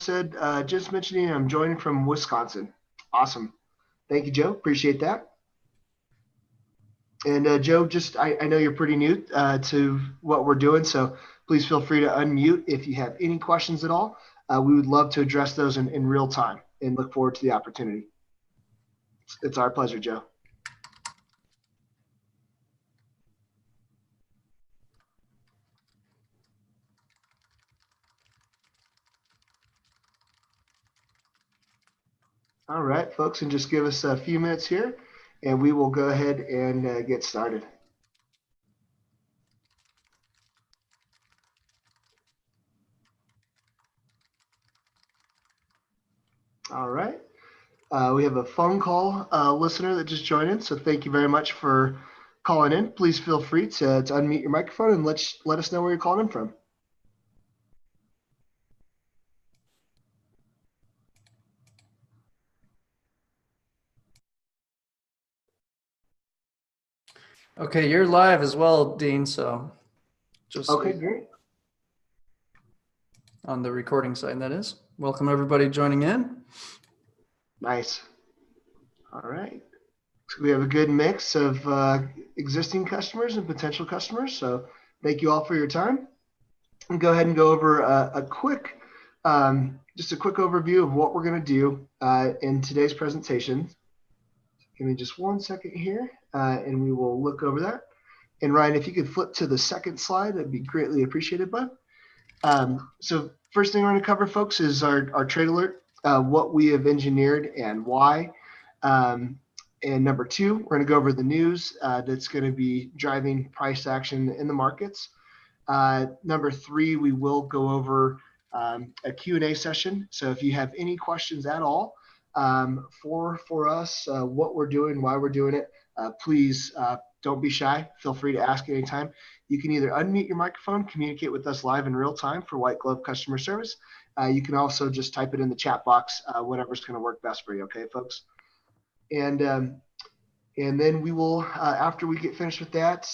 said, just mentioning I'm joining from Wisconsin. Awesome. Thank you, Joe. Appreciate that. And Joe, I know you're pretty new to what we're doing, so please feel free to unmute if you have any questions at all. We would love to address those in real time and look forward to the opportunity. It's our pleasure, Joe. All right, folks, and just give us a few minutes here, and we will go ahead and get started. All right. We have a phone call listener that just joined in, so thank you very much for calling in. Please feel free to unmute your microphone and let us know where you're calling in from. Okay, you're live as well, Dean, so just okay, great. On the recording side, that is. Welcome everybody joining in. Nice. All right. So we have a good mix of existing customers and potential customers, so thank you all for your time. And go ahead and go over just a quick overview of what we're going to do in today's presentation. Give me just 1 second here, and we will look over that. And Ryan, if you could flip to the second slide, that'd be greatly appreciated, bud. So first thing we're going to cover, folks, is our trade alert, what we have engineered and why. And number two, we're going to go over the news that's going to be driving price action in the markets. Number three, we will go over a Q&A session. So if you have any questions at all for us, what we're doing, why we're doing it, please don't be shy. Feel free to ask anytime. You can either unmute your microphone, communicate with us live in real time for white glove customer service. You can also just type it in the chat box, whatever's going to work best for you. Okay, folks? And then we will, after we get finished with that,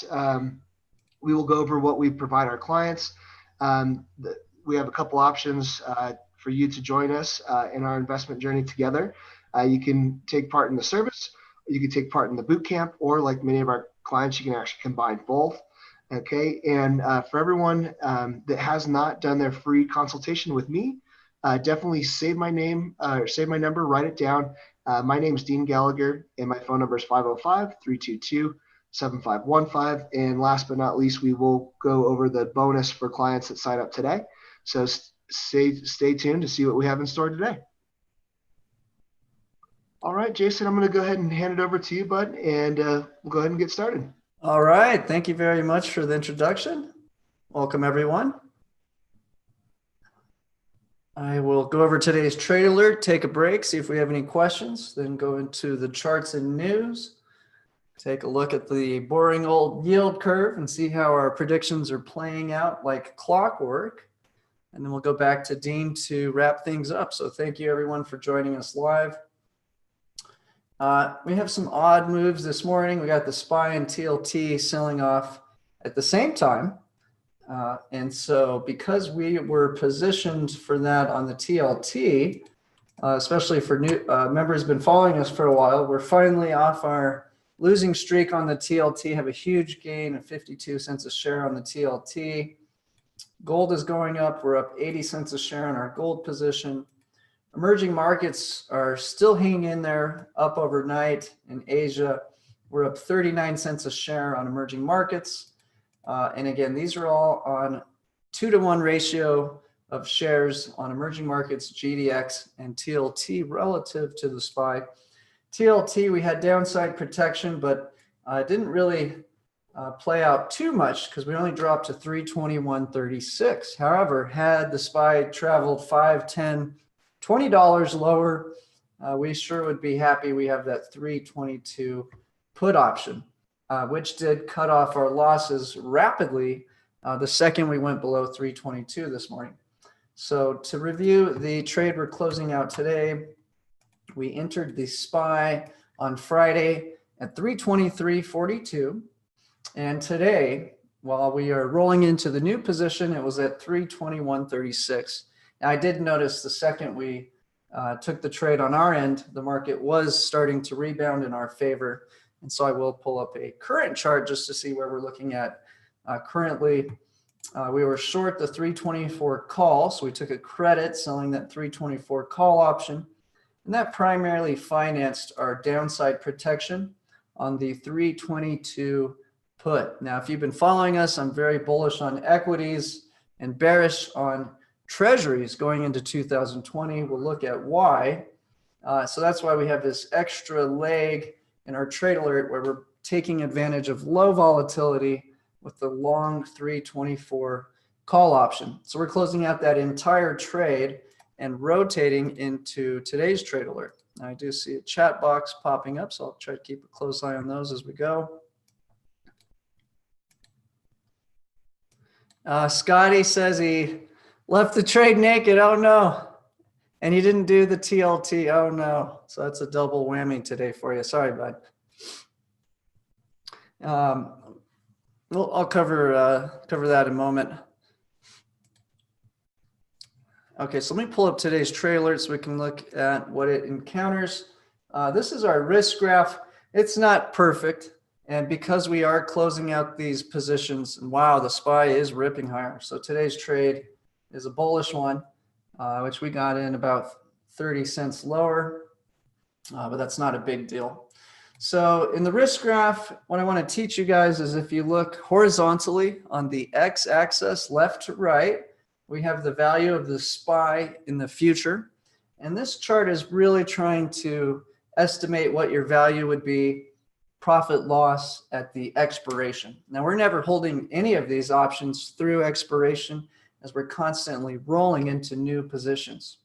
we will go over what we provide our clients. We have a couple options for you to join us in our investment journey together. You can take part in the service, you can take part in the boot camp, or like many of our clients, you can actually combine both. Okay, and for everyone that has not done their free consultation with me, definitely save my name or save my number, write it down. My name is Dean Gallagher, and my phone number is 505-322-7515. And last but not least, we will go over the bonus for clients that sign up today. So stay tuned to see what we have in store today. All right, Jason, I'm going to go ahead and hand it over to you, bud, and we'll go ahead and get started. All right. Thank you very much for the introduction. Welcome, everyone. I will go over today's trade alert, take a break, see if we have any questions, then go into the charts and news, take a look at the boring old yield curve and see how our predictions are playing out like clockwork. And then we'll go back to Dean to wrap things up. So thank you, everyone, for joining us live. We have some odd moves this morning. We got the SPY and TLT selling off at the same time. And so because we were positioned for that on the TLT, especially for new members who've been following us for a while, we're finally off our losing streak on the TLT, have a huge gain of 52 cents a share on the TLT. Gold is going up. We're up 80 cents a share on our gold position. Emerging markets are still hanging in there, up overnight. In Asia, we're up 39 cents a share on emerging markets. And again, these are all on 2-to-1 ratio of shares on emerging markets, GDX and TLT relative to the SPY. TLT, we had downside protection, but it didn't really play out too much because we only dropped to 321.36. However, had the SPY traveled $5, $10, $20 lower, we sure would be happy. We have that 322 put option, which did cut off our losses rapidly the second we went below 322 this morning. So to review the trade we're closing out today, we entered the SPY on Friday at 323.42. And today, while we are rolling into the new position, it was at 321.36. Now, I did notice the second we took the trade on our end, the market was starting to rebound in our favor. And so I will pull up a current chart just to see where we're looking at. Currently, we were short the 324 call, so we took a credit selling that 324 call option. And that primarily financed our downside protection on the 322 put. Now, if you've been following us, I'm very bullish on equities and bearish on treasuries going into 2020. We'll look at why. So that's why we have this extra leg in our trade alert where we're taking advantage of low volatility with the long 324 call option. So we're closing out that entire trade and rotating into today's trade alert. Now, I do see a chat box popping up, so I'll try to keep a close eye on those as we go. Scotty says he left the trade naked. Oh no. And he didn't do the TLT. Oh no. So that's a double whammy today for you. Sorry, bud. Well, I'll cover that in a moment. Okay, so let me pull up today's trade alert so we can look at what it encounters. This is our risk graph. It's not perfect. And because we are closing out these positions, and wow, the SPY is ripping higher. So today's trade is a bullish one, which we got in about 30 cents lower, but that's not a big deal. So in the risk graph, what I want to teach you guys is if you look horizontally on the x-axis, left to right, we have the value of the SPY in the future. And this chart is really trying to estimate what your value would be, profit loss at the expiration. Now, we're never holding any of these options through expiration as we're constantly rolling into new positions.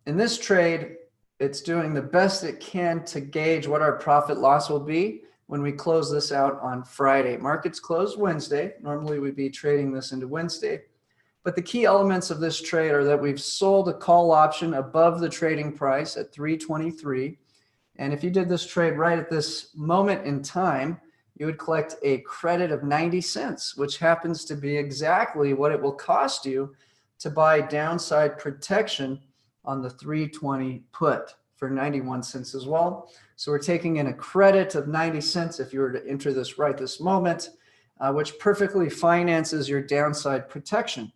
In this trade, it's doing the best it can to gauge what our profit loss will be when we close this out on Friday. Markets close Wednesday. Normally we'd be trading this into Wednesday. But the key elements of this trade are that we've sold a call option above the trading price at 323. And if you did this trade right at this moment in time, you would collect a credit of 90 cents, which happens to be exactly what it will cost you to buy downside protection on the 320 put for 91 cents as well. So we're taking in a credit of 90 cents if you were to enter this right this moment, which perfectly finances your downside protection.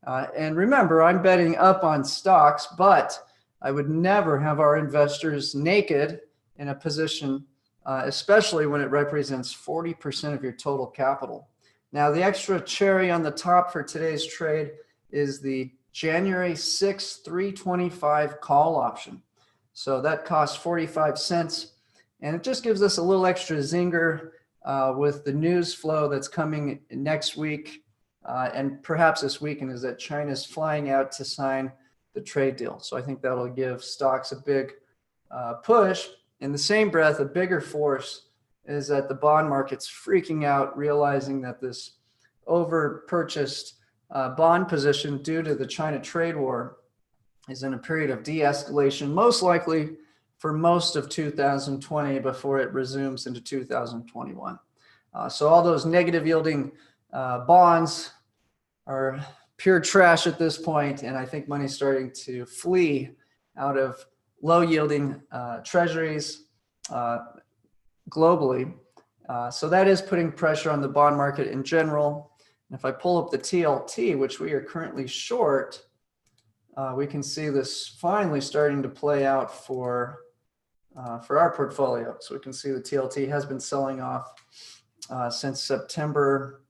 And remember, I'm betting up on stocks, but I would never have our investors naked in a position, especially when it represents 40% of your total capital. Now, the extra cherry on the top for today's trade is the January 6th 325 call option. So that costs 45 cents, and it just gives us a little extra zinger with the news flow that's coming next week and perhaps this weekend, is that China's flying out to sign the trade deal. So I think that'll give stocks a big push. In the same breath, a bigger force is that the bond market's freaking out, realizing that this over-purchased bond position due to the China trade war is in a period of de-escalation, most likely for most of 2020 before it resumes into 2021. So all those negative yielding bonds are pure trash at this point, and I think money's starting to flee out of low yielding treasuries globally. So that is putting pressure on the bond market in general. And if I pull up the TLT, which we are currently short, we can see this finally starting to play out for our portfolio. So we can see the TLT has been selling off since September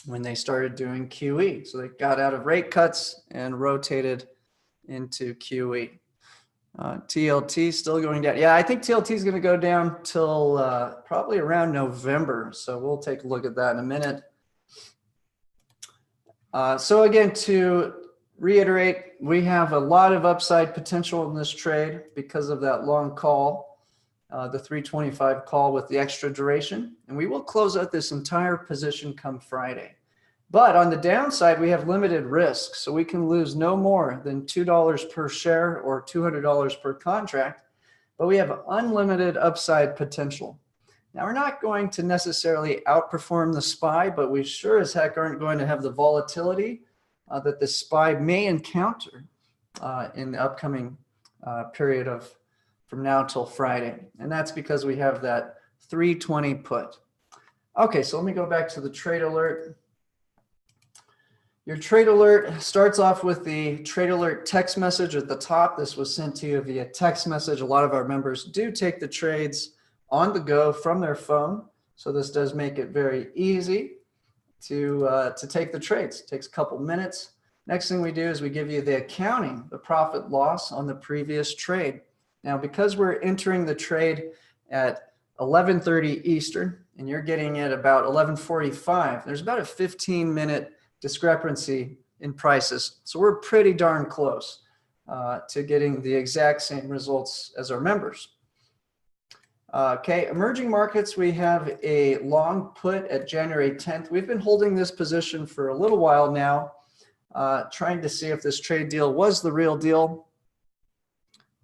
when they started doing QE. So they got out of rate cuts and rotated into QE. TLT still going down. Yeah, I think TLT is going to go down till probably around November. So we'll take a look at that in a minute. So again, to reiterate, we have a lot of upside potential in this trade because of that long call, the 325 call with the extra duration. And we will close out this entire position come Friday. But on the downside, we have limited risk. So we can lose no more than $2 per share or $200 per contract. But we have unlimited upside potential. Now, we're not going to necessarily outperform the SPY, but we sure as heck aren't going to have the volatility that the SPY may encounter in the upcoming period of from now till Friday. And that's because we have that 320 put. Okay, so let me go back to the trade alert. Your trade alert starts off with the trade alert text message at the top. This was sent to you via text message. A lot of our members do take the trades on the go from their phone. So this does make it very easy to take the trades. It takes a couple minutes. Next thing we do is we give you the accounting, the profit loss on the previous trade. Now, because we're entering the trade at 11:30 Eastern and you're getting it about 11:45, there's about a 15-minute discrepancy in prices. So we're pretty darn close to getting the exact same results as our members. Okay, emerging markets, we have a long put at January 10th. We've been holding this position for a little while now, trying to see if this trade deal was the real deal.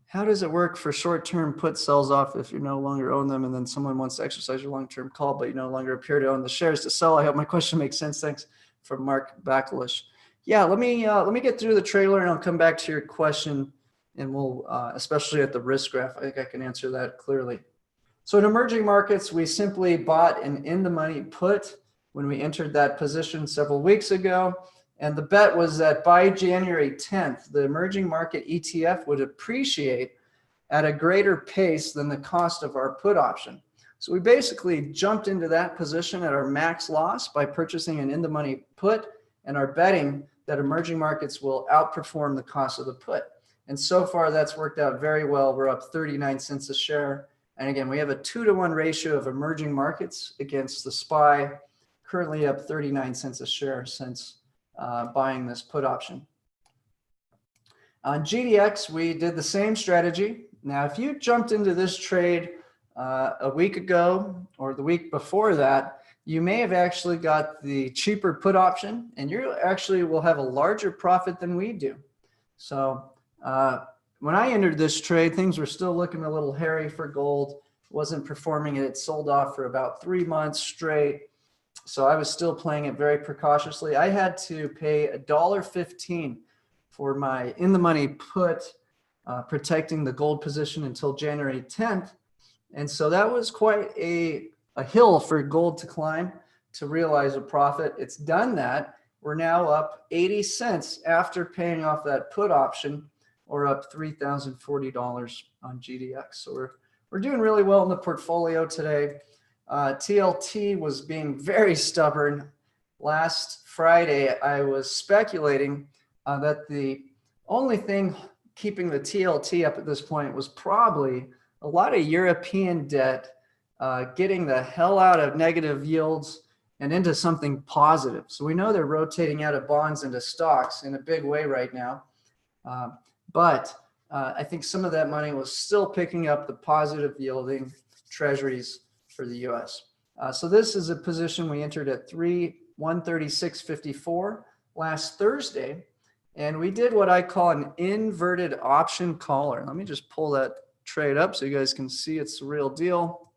How does it work for short-term put sells off if you no longer own them and then someone wants to exercise your long-term call, but you no longer appear to own the shares to sell? I hope my question makes sense. Thanks. From Mark Bakalish. Yeah, let me get through the trailer and I'll come back to your question, and we'll especially at the risk graph, I think I can answer that clearly. So in emerging markets, we simply bought an in-the-money put when we entered that position several weeks ago, and the bet was that by January 10th, the emerging market ETF would appreciate at a greater pace than the cost of our put option. So we basically jumped into that position at our max loss by purchasing an in-the-money put and are betting that emerging markets will outperform the cost of the put. And so far, that's worked out very well. We're up 39 cents a share. And again, we have a 2-to-1 ratio of emerging markets against the SPY, currently up 39 cents a share since buying this put option. On GDX, we did the same strategy. Now, if you jumped into this trade a week ago or the week before that, you may have actually got the cheaper put option, and you actually will have a larger profit than we do. So when I entered this trade, things were still looking a little hairy for gold. It wasn't performing. It sold off for about 3 months straight. So I was still playing it very precautiously. I had to pay $1.15 for my in-the-money put, protecting the gold position until January 10th. And so that was quite a hill for gold to climb to realize a profit. It's done that. We're now up 80 cents after paying off that put option, or up $3,040 on GDX. So we're doing really well in the portfolio today. TLT was being very stubborn. Last Friday, I was speculating that the only thing keeping the TLT up at this point was probably a lot of European debt getting the hell out of negative yields and into something positive. So we know they're rotating out of bonds into stocks in a big way right now. But I think some of that money was still picking up the positive yielding treasuries for the US. So this is a position we entered at 136.54 last Thursday. And we did what I call an inverted option collar. Let me just pull that trade up so you guys can see it's the real deal.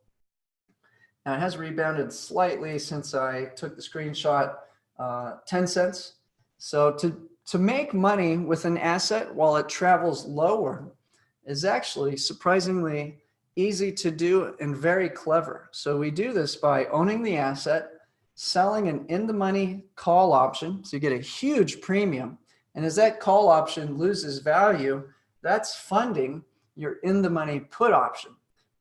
Now it has rebounded slightly since I took the screenshot, 10 cents. So to make money with an asset while it travels lower is actually surprisingly easy to do and very clever. So we do this by owning the asset, selling an in-the-money call option, so you get a huge premium. And as that call option loses value, that's funding your in-the-money put option.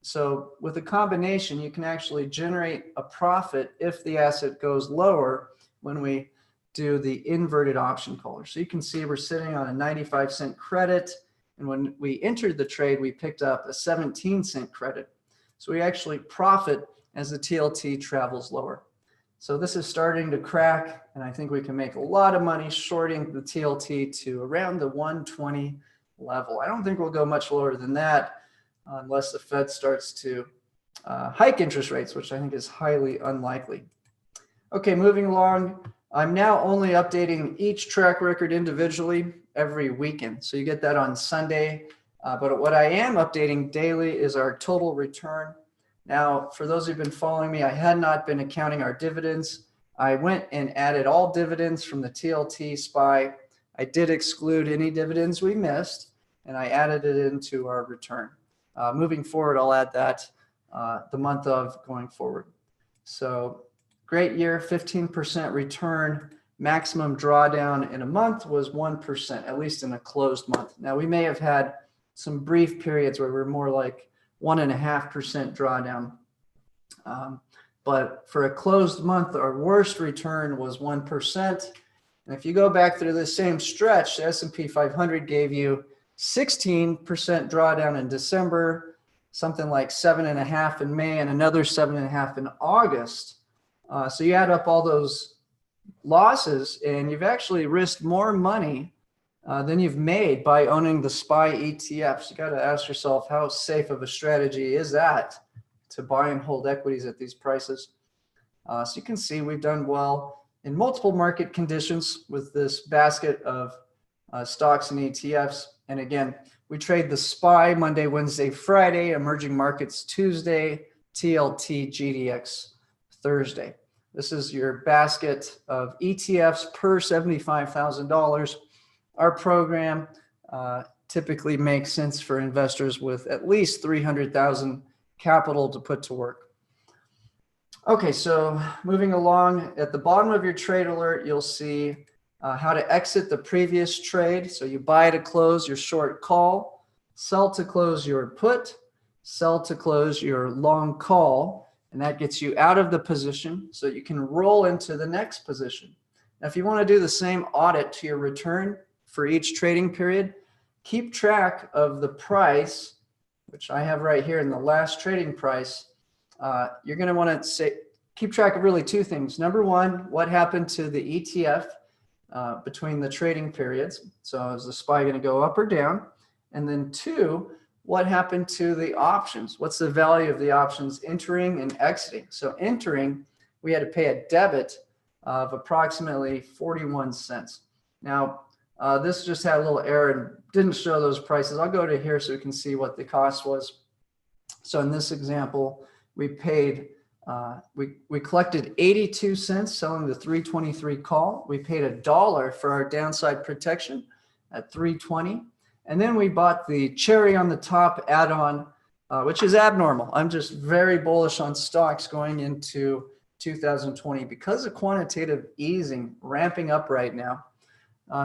So with a combination, you can actually generate a profit if the asset goes lower when we do the inverted option collar. So you can see we're sitting on a 95-cent credit. And when we entered the trade, we picked up a 17-cent credit. So we actually profit as the TLT travels lower. So this is starting to crack, and I think we can make a lot of money shorting the TLT to around the 120 level. I don't think we'll go much lower than that unless the Fed starts to hike interest rates, which I think is highly unlikely. Okay, moving along. I'm now only updating each track record individually every weekend. So you get that on Sunday. But what I am updating daily is our total return. Now, for those who've been following me, I had not been accounting our dividends I went and added all dividends from the TLT SPY. I did exclude any dividends we missed, and I added it into our return. Moving forward, I'll add that the month of going forward. So great year, 15% return. Maximum drawdown in a month was 1%, at least in a closed month. Now, we may have had some brief periods where we're more like 1.5% drawdown. But for a closed month, our worst return was 1%. And if you go back through the same stretch, the S&P 500 gave you 16% drawdown in December, something like 7.5% in May, and another 7.5% in August. So you add up all those losses, and you've actually risked more money than you've made by owning the SPY ETFs. You got to ask yourself, how safe of a strategy is that to buy and hold equities at these prices? So you can see we've done well in multiple market conditions with this basket of stocks and ETFs. And again, we trade the SPY Monday, Wednesday, Friday, emerging markets Tuesday, TLT, GDX Thursday. This is your basket of ETFs per $75,000. Our program typically makes sense for investors with at least $300,000 capital to put to work. Okay, so moving along, at the bottom of your trade alert, you'll see how to exit the previous trade. So you buy to close your short call, sell to close your put, sell to close your long call, and that gets you out of the position so you can roll into the next position. Now, if you want to do the same audit to your return for each trading period, keep track of the price, which I have right here in the last trading price. You're going to want to keep track of really two things. Number one, what happened to the ETF between the trading periods? So is the SPY going to go up or down? And then two, what happened to the options? What's the value of the options entering and exiting? So entering, we had to pay a debit of approximately 41 cents. Now, this just had a little error and didn't show those prices. I'll go to here so we can see what the cost was. So in this example, we paid, we collected 82 cents selling the 323 call. We paid $1 for our downside protection at 320. And then we bought the cherry on the top add-on, which is abnormal. I'm just very bullish on stocks going into 2020 because of quantitative easing ramping up right now.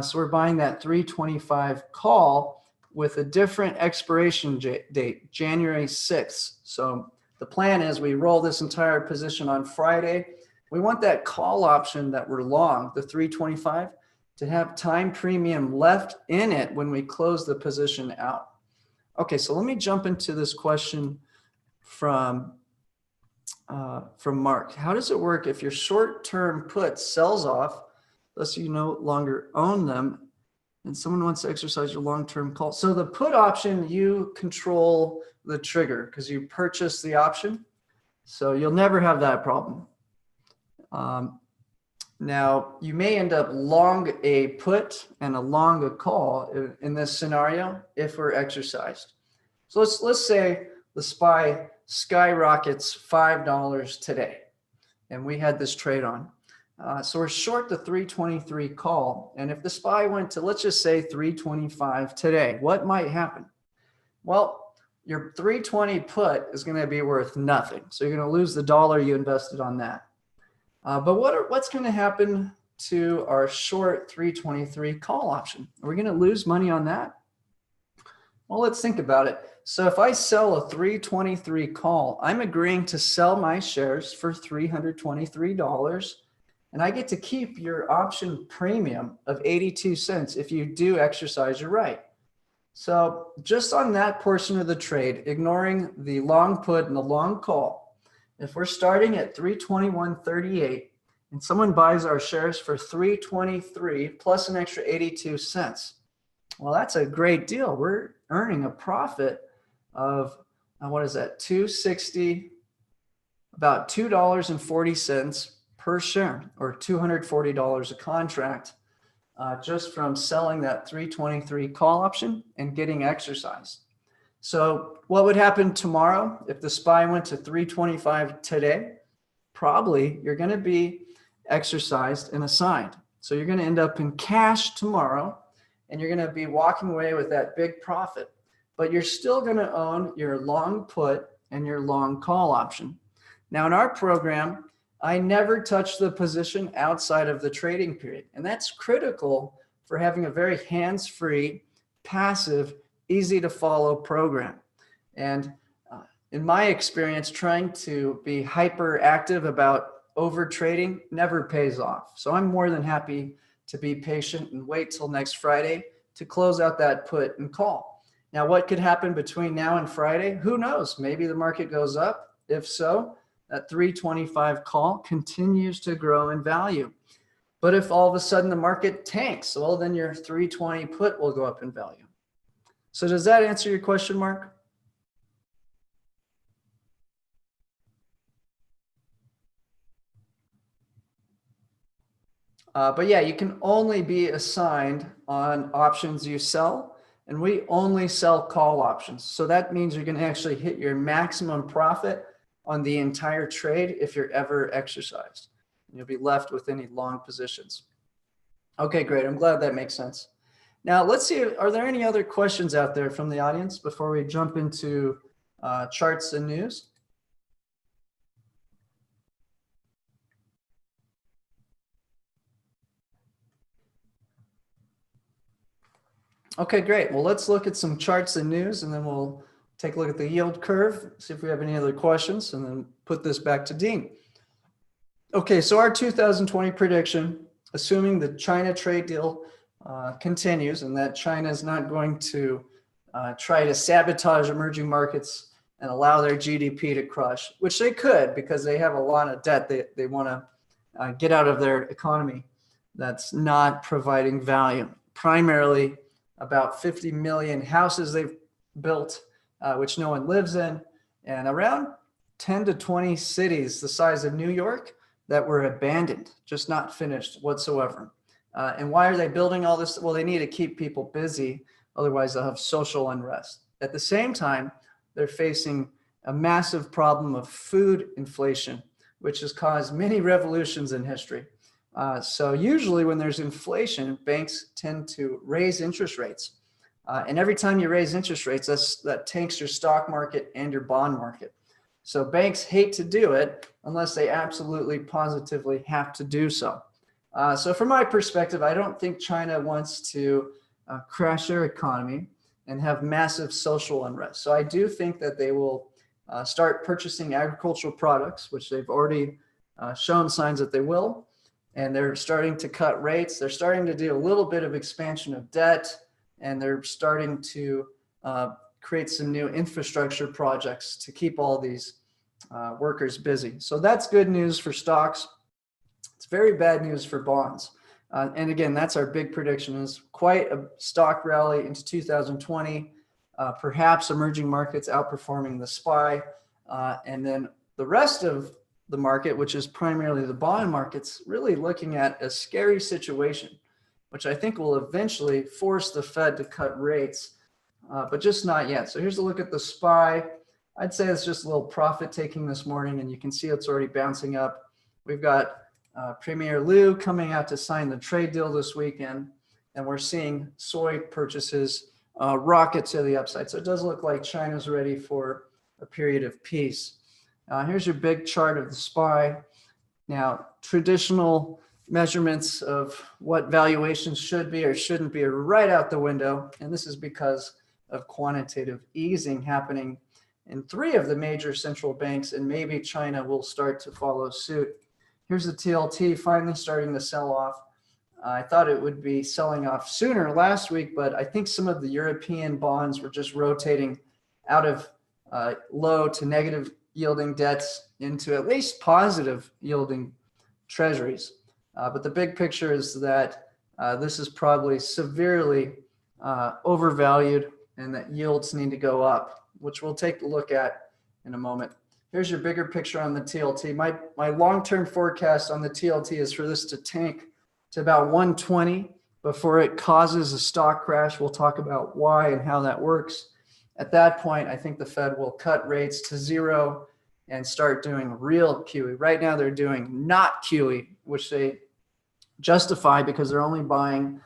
So we're buying that 325 call with a different expiration date, January 6th. So the plan is we roll this entire position on Friday. We want that call option that we're long, the 325, to have time premium left in it when we close the position out. Okay, so let me jump into this question from Mark. How does it work if your short-term put sells off, thus you no longer own them, and someone wants to exercise your long-term call? So the put option, you control the trigger because you purchase the option. So you'll never have that problem. Now, you may end up long a put and a long a call in this scenario if we're exercised. So let's say the SPY skyrockets $5 today, and we had this trade on. So we're short the 323 call, and if the SPY went to, let's just say 325 today, what might happen? Well, your 320 put is going to be worth nothing. So you're going to lose the $1 you invested on that. But what's going to happen to our short 323 call option? Are we going to lose money on that? Well, let's think about it. So if I sell a 323 call, I'm agreeing to sell my shares for $323, and I get to keep your option premium of 82 cents if you do exercise your right. So just on that portion of the trade, ignoring the long put and the long call, if we're starting at 321.38 and someone buys our shares for 323 plus an extra 82 cents, well, that's a great deal. We're earning a profit of, what is that, 260, about $2.40 per share, or $240 a contract, just from selling that 323 call option and getting exercised. So what would happen tomorrow if the SPY went to 325 today? Probably you're going to be exercised and assigned. So you're going to end up in cash tomorrow, and you're going to be walking away with that big profit. But you're still going to own your long put and your long call option. Now, in our program, I never touch the position outside of the trading period. And that's critical for having a very hands-free, passive, easy to follow program. And in my experience, trying to be hyperactive about over trading never pays off. So I'm more than happy to be patient and wait till next Friday to close out that put and call. Now, what could happen between now and Friday? Who knows? Maybe the market goes up. If so, that 325 call continues to grow in value. But if all of a sudden the market tanks, well, then your 320 put will go up in value. So does that answer your question, Mark? But yeah, you can only be assigned on options you sell, and we only sell call options. So that means you're going to actually hit your maximum profit on the entire trade if you're ever exercised. You'll be left with any long positions. Okay, great. I'm glad that makes sense. Now let's see, are there any other questions out there from the audience before we jump into charts and news? Okay, great. Well, let's look at some charts and news, and then we'll take a look at the yield curve, see if we have any other questions, and then put this back to Dean. Okay, so our 2020 prediction, assuming the China trade deal continues and that China is not going to try to sabotage emerging markets and allow their GDP to crush, which they could because they have a lot of debt they want to get out of their economy that's not providing value. Primarily about 50 million houses they've built, which no one lives in, and around 10 to 20 cities the size of New York that were abandoned, just not finished whatsoever. And why are they building all this? Well, they need to keep people busy, otherwise they'll have social unrest. At the same time, they're facing a massive problem of food inflation, which has caused many revolutions in history. So usually when there's inflation, banks tend to raise interest rates. And every time you raise interest rates, that tanks your stock market and your bond market. So banks hate to do it unless they absolutely positively have to do so. So from my perspective, I don't think China wants to crash their economy and have massive social unrest. So I do think that they will start purchasing agricultural products, which they've already shown signs that they will. And they're starting to cut rates. They're starting to do a little bit of expansion of debt, and they're starting to create some new infrastructure projects to keep all these workers busy. So that's good news for stocks. It's very bad news for bonds. And again, that's our big prediction, is quite a stock rally into 2020, perhaps emerging markets outperforming the SPY. And then the rest of the market, which is primarily the bond markets, really looking at a scary situation, which I think will eventually force the Fed to cut rates, but just not yet. So here's a look at the SPY. I'd say it's just a little profit taking this morning, and you can see it's already bouncing up. We've got Premier Liu coming out to sign the trade deal this weekend, and we're seeing soy purchases rocket to the upside. So it does look like China's ready for a period of peace. Here's your big chart of the SPY. Now, traditional measurements of what valuations should be or shouldn't be are right out the window, and this is because of quantitative easing happening in 3 of the major central banks, and maybe China will start to follow suit. Here's the TLT finally starting to sell off. I thought it would be selling off sooner last week, but I think some of the European bonds were just rotating out of low to negative yielding debts into at least positive yielding treasuries. But the big picture is that this is probably severely overvalued and that yields need to go up, which we'll take a look at in a moment. Here's your bigger picture on the TLT. My long-term forecast on the TLT is for this to tank to about 120 before it causes a stock crash. We'll talk about why and how that works. At that point, I think the Fed will cut rates to 0, and start doing real QE. Right now they're doing not QE, which they justify because they're only buying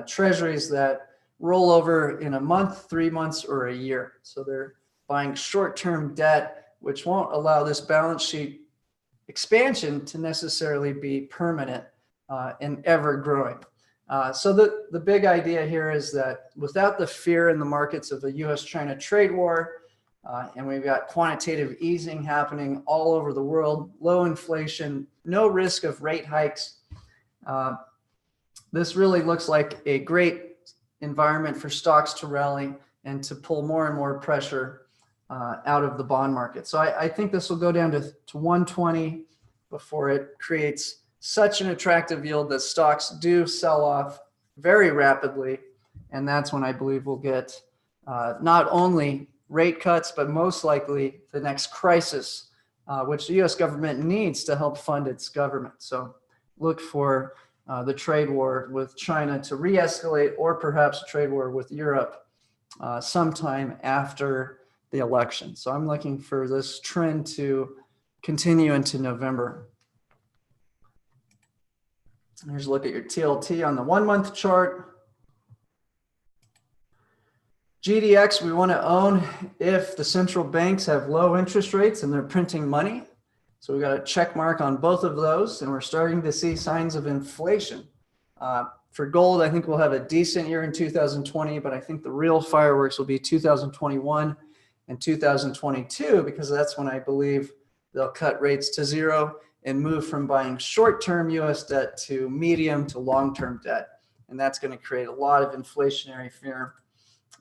treasuries that roll over in a month, 3 months, or a year. So they're buying short-term debt, which won't allow this balance sheet expansion to necessarily be permanent and ever growing. So the big idea here is that without the fear in the markets of a US-China trade war, and we've got quantitative easing happening all over the world, low inflation, no risk of rate hikes, this really looks like a great environment for stocks to rally and to pull more and more pressure out of the bond market. So I think this will go down to 120 before it creates such an attractive yield that stocks do sell off very rapidly. And that's when I believe we'll get not only rate cuts, but most likely the next crisis, which the US government needs to help fund its government. So look for the trade war with China to re-escalate, or perhaps a trade war with Europe sometime after the election. So I'm looking for this trend to continue into November. Here's a look at your TLT on the 1-month chart. GDX we want to own if the central banks have low interest rates and they're printing money. So we got a check mark on both of those, and we're starting to see signs of inflation. For gold, I think we'll have a decent year in 2020, but I think the real fireworks will be 2021 and 2022, because that's when I believe they'll cut rates to zero and move from buying short-term US debt to medium to long-term debt. And that's going to create a lot of inflationary fear.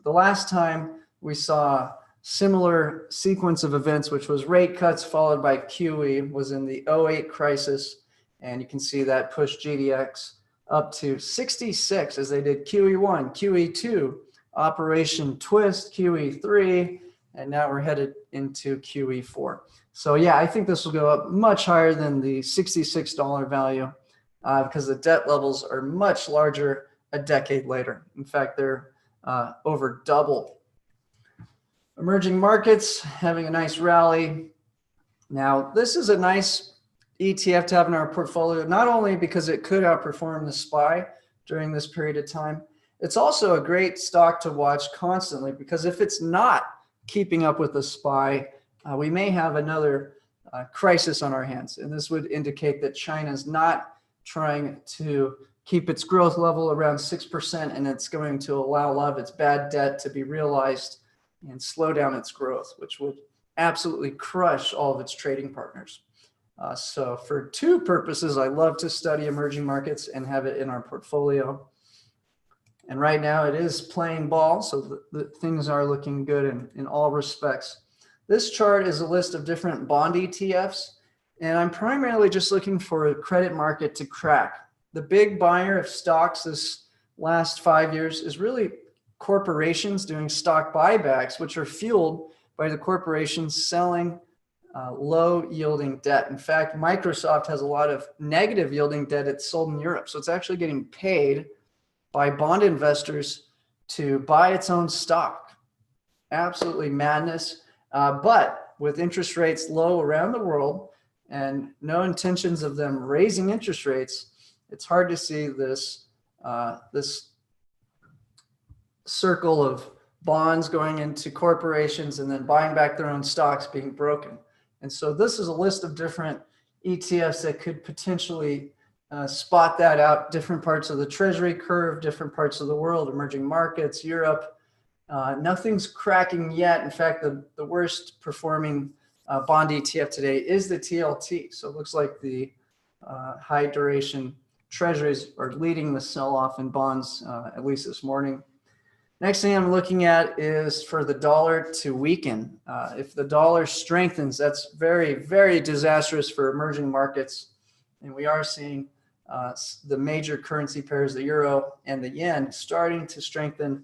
The last time we saw similar sequence of events, which was rate cuts followed by QE, was in the 2008 crisis. And you can see that pushed GDX up to 66 as they did QE1, QE2, Operation Twist, QE3, and now we're headed into QE4. So yeah, I think this will go up much higher than the $66 value because the debt levels are much larger a decade later. In fact, they're over double. Emerging markets having a nice rally. Now, this is a nice ETF to have in our portfolio, not only because it could outperform the SPY during this period of time, it's also a great stock to watch constantly, because if it's not keeping up with the SPY, we may have another crisis on our hands. And this would indicate that China's not trying to keep its growth level around 6%, and it's going to allow a lot of its bad debt to be realized and slow down its growth, which would absolutely crush all of its trading partners. So for two purposes, I love to study emerging markets and have it in our portfolio. And right now it is playing ball, so the things are looking good in all respects. This chart is a list of different bond ETFs, and I'm primarily just looking for a credit market to crack. The big buyer of stocks this last 5 years is really corporations doing stock buybacks, which are fueled by the corporations selling low yielding debt. In fact, Microsoft has a lot of negative yielding debt it's sold in Europe. So it's actually getting paid by bond investors to buy its own stock. Absolutely madness. But with interest rates low around the world and no intentions of them raising interest rates, it's hard to see this, this circle of bonds going into corporations and then buying back their own stocks being broken. And so this is a list of different ETFs that could potentially spot that out, different parts of the treasury curve, different parts of the world, emerging markets, Europe. Nothing's cracking yet. In fact, the worst performing bond ETF today is the TLT. So it looks like the high duration treasuries are leading the sell-off in bonds, at least this morning. Next thing I'm looking at is for the dollar to weaken. If the dollar strengthens, that's very, very disastrous for emerging markets. And we are seeing the major currency pairs, the euro and the yen, starting to strengthen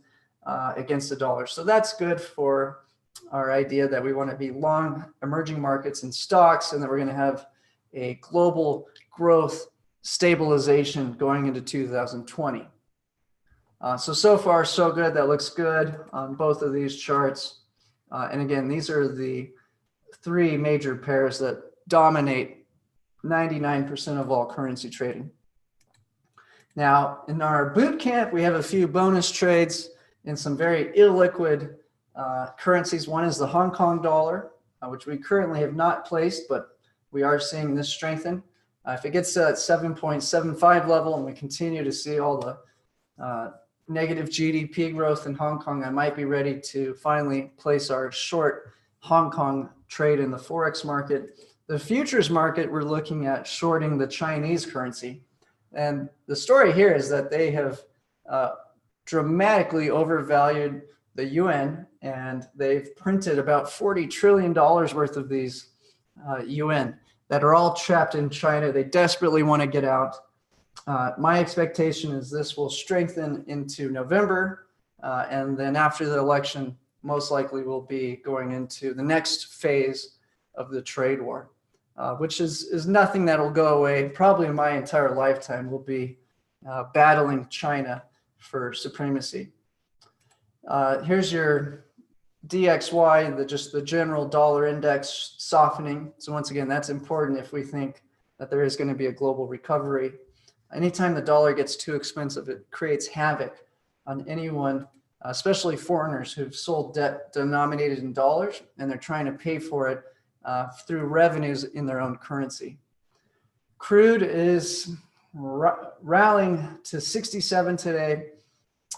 against the dollar. So that's good for our idea that we want to be long emerging markets and stocks, and that we're going to have a global growth stabilization going into 2020. So far, so good. That looks good on both of these charts. And again, these are the three major pairs that dominate 99% of all currency trading. Now, in our boot camp, we have a few bonus trades in some very illiquid currencies. One is the Hong Kong dollar, which we currently have not placed, but we are seeing this strengthen. If it gets to that 7.75 level and we continue to see all the negative GDP growth in Hong Kong, I might be ready to finally place our short Hong Kong trade in the Forex market. The futures market, we're looking at shorting the Chinese currency. And the story here is that they have dramatically overvalued the yuan, and they've printed about $40 trillion worth of these yuan that are all trapped in China. They desperately want to get out. My expectation is this will strengthen into November, and then after the election, most likely we'll be going into the next phase of the trade war, which is nothing that will go away. Probably in my entire lifetime, we'll be battling China for supremacy. Here's your DXY, just the general dollar index softening. So once again, that's important if we think that there is going to be a global recovery. Anytime the dollar gets too expensive, it creates havoc on anyone, especially foreigners who've sold debt denominated in dollars, and they're trying to pay for it through revenues in their own currency. Crude is rallying to 67 today,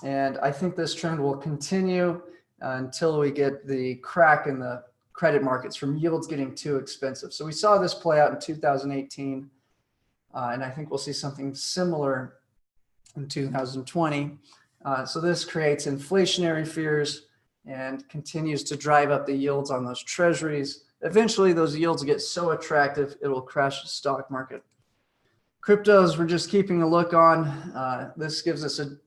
and I think this trend will continue until we get the crack in the credit markets from yields getting too expensive. So we saw this play out in 2018, and I think we'll see something similar in 2020. So this creates inflationary fears and continues to drive up the yields on those treasuries. Eventually, those yields get so attractive, it will crash the stock market. Cryptos, we're just keeping a look on. This gives us a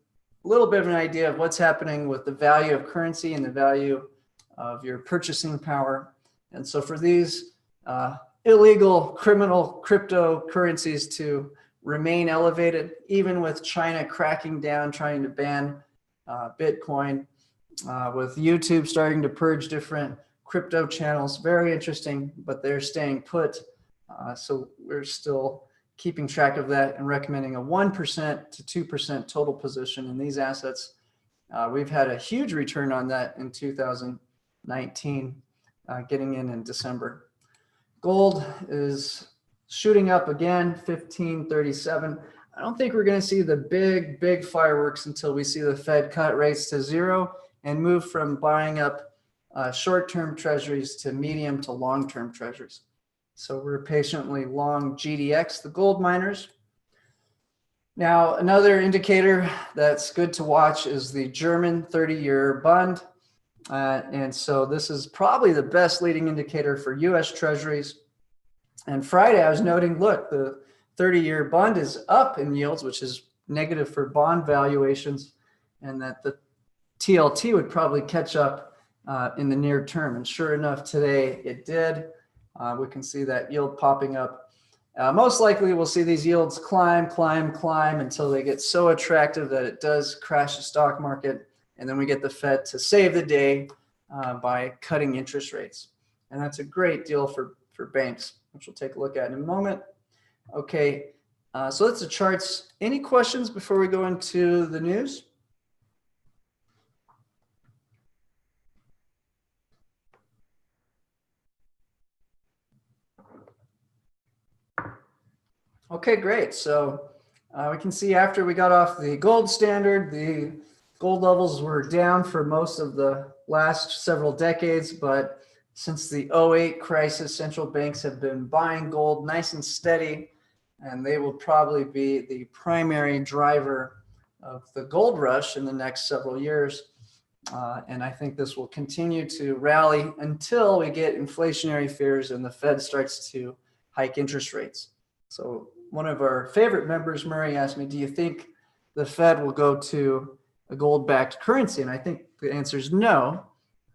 little bit of an idea of what's happening with the value of currency and the value of your purchasing power. And so for these illegal criminal cryptocurrencies to remain elevated, even with China cracking down, trying to ban Bitcoin, with YouTube starting to purge different crypto channels, very interesting, but they're staying put. So we're still keeping track of that and recommending a 1% to 2% total position in these assets. We've had a huge return on that in 2019, getting in December. Gold is shooting up again, 1537. I don't think we're going to see the big fireworks until we see the Fed cut rates to zero and move from buying up short-term treasuries to medium to long-term treasuries. So we're patiently long GDX, the gold miners. Now, another indicator that's good to watch is the German 30-year bond. And so this is probably the best leading indicator for US treasuries. And Friday, I was noting, look, the 30-year bond is up in yields, which is negative for bond valuations, and that the TLT would probably catch up in the near term. And sure enough, today it did. We can see that yield popping up. Most likely we'll see these yields climb until they get so attractive that it does crash the stock market. And then we get the Fed to save the day by cutting interest rates. And that's a great deal for banks, which we'll take a look at in a moment. Okay, so that's the charts. Any questions before we go into the news? Okay, great. So we can see after we got off the gold standard, the gold levels were down for most of the last several decades, but since the 08 crisis, central banks have been buying gold nice and steady, and they will probably be the primary driver of the gold rush in the next several years. And I think this will continue to rally until we get inflationary fears and the Fed starts to hike interest rates. So one of our favorite members, Murray, asked me, do you think the Fed will go to a gold-backed currency? And I think the answer is no.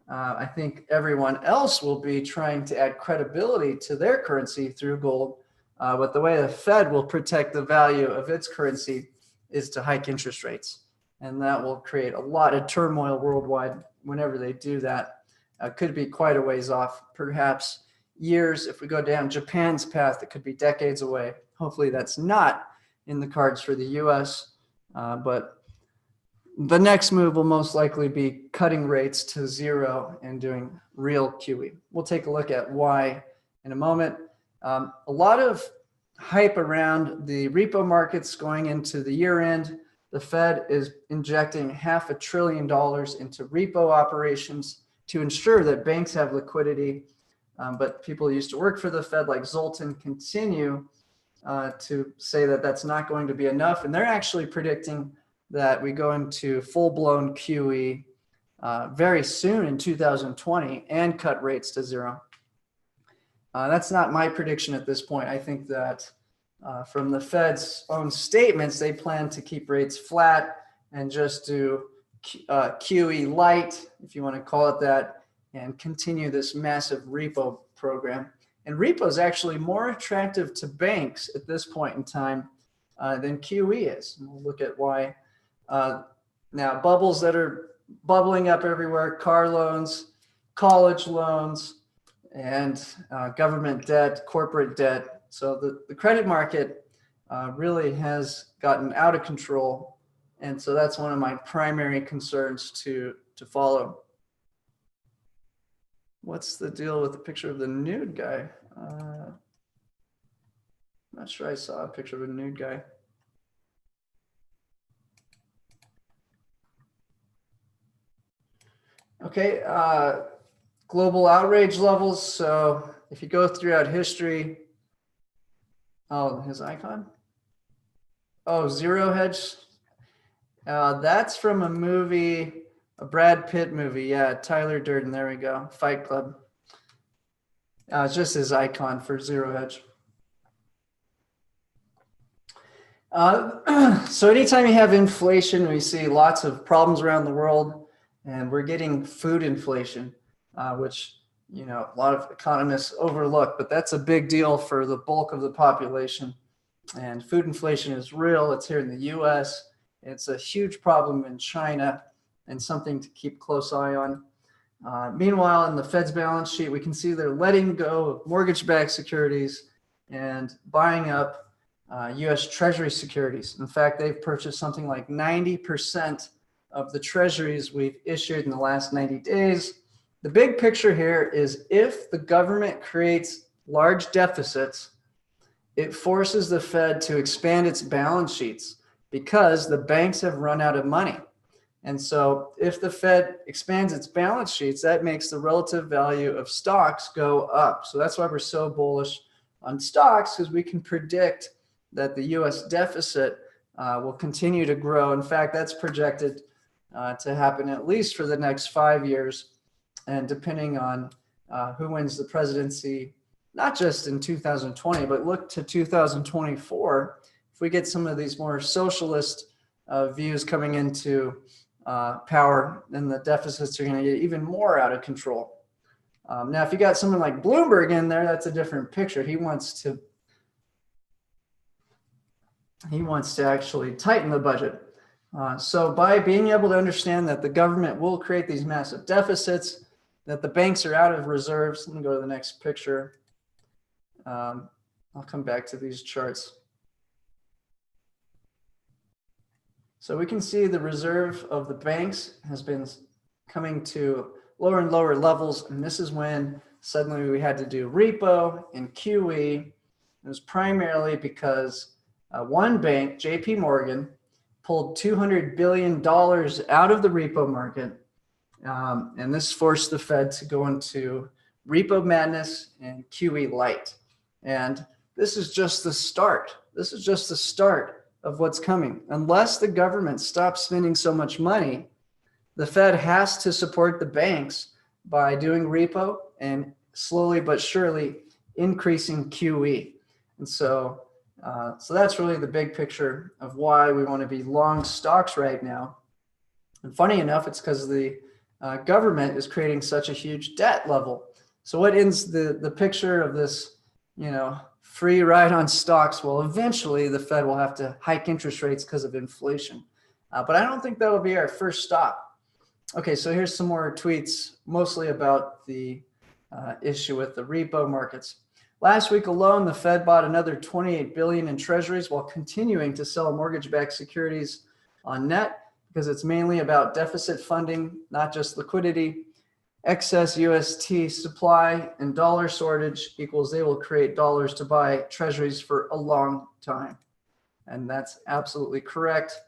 I think everyone else will be trying to add credibility to their currency through gold. But the way the Fed will protect the value of its currency is to hike interest rates. And that will create a lot of turmoil worldwide whenever they do that. Could be quite a ways off, perhaps years. If we go down Japan's path, it could be decades away. Hopefully that's not in the cards for the US, but the next move will most likely be cutting rates to zero and doing real QE. We'll take a look at why in a moment. A lot of hype around the repo markets going into the year end. The Fed is injecting $500 billion into repo operations to ensure that banks have liquidity. But people who used to work for the Fed, like Zoltan, continue to say that that's not going to be enough. And they're actually predicting that we go into full-blown QE very soon in 2020 and cut rates to zero. That's not my prediction at this point. I think that from the Fed's own statements, they plan to keep rates flat and just do QE light, if you want to call it that, and continue this massive repo program. And repo is actually more attractive to banks at this point in time than QE is. And we'll look at why. Now, bubbles that are bubbling up everywhere: car loans, college loans, and government debt, corporate debt. So the credit market really has gotten out of control. And so that's one of my primary concerns to follow. What's the deal with the picture of the nude guy? I'm not sure I saw a picture of a nude guy. Okay, global outrage levels. So if you go throughout history, oh, his icon. Oh, Zero Hedge. That's from a movie, a Brad Pitt movie. Yeah, Tyler Durden. There we go. Fight Club. It's just his icon for Zero Hedge. So anytime you have inflation, we see lots of problems around the world, and we're getting food inflation, which, you know, a lot of economists overlook, but that's a big deal for the bulk of the population. And food inflation is real. It's here in the US. It's a huge problem in China and something to keep close eye on. Meanwhile, in the Fed's balance sheet, we can see they're letting go of mortgage-backed securities and buying up US Treasury securities. In fact, they've purchased something like 90% of the treasuries we've issued in the last 90 days. The big picture here is if the government creates large deficits, it forces the Fed to expand its balance sheets because the banks have run out of money. And so if the Fed expands its balance sheets, that makes the relative value of stocks go up. So that's why we're so bullish on stocks, because we can predict that the US deficit will continue to grow. In fact, that's projected to happen at least for the next 5 years. And depending on who wins the presidency, not just in 2020, but look to 2024, if we get some of these more socialist views coming into power, then the deficits are going to get even more out of control. Now, if you got someone like Bloomberg in there, that's a different picture. He wants to actually tighten the budget. So by being able to understand that the government will create these massive deficits, that the banks are out of reserves. Let me go to the next picture. I'll come back to these charts. So we can see the reserve of the banks has been coming to lower and lower levels. And this is when suddenly we had to do repo and QE. It was primarily because one bank, JP Morgan, pulled $200 billion out of the repo market. And this forced the Fed to go into repo madness and QE light. And this is just the start. This is just the start of what's coming. Unless the government stops spending so much money, the Fed has to support the banks by doing repo and slowly but surely increasing QE. And so that's really the big picture of why we want to be long stocks right now. And funny enough, it's because the government is creating such a huge debt level. So what ends the picture of this, you know, free ride on stocks? Well, eventually the Fed will have to hike interest rates because of inflation. But I don't think that will be our first stop. Okay, so here's some more tweets, mostly about the issue with the repo markets. Last week alone, the Fed bought another $28 billion in treasuries while continuing to sell mortgage-backed securities on net because it's mainly about deficit funding, not just liquidity. Excess UST supply and dollar shortage equals they will create dollars to buy treasuries for a long time. And that's absolutely correct.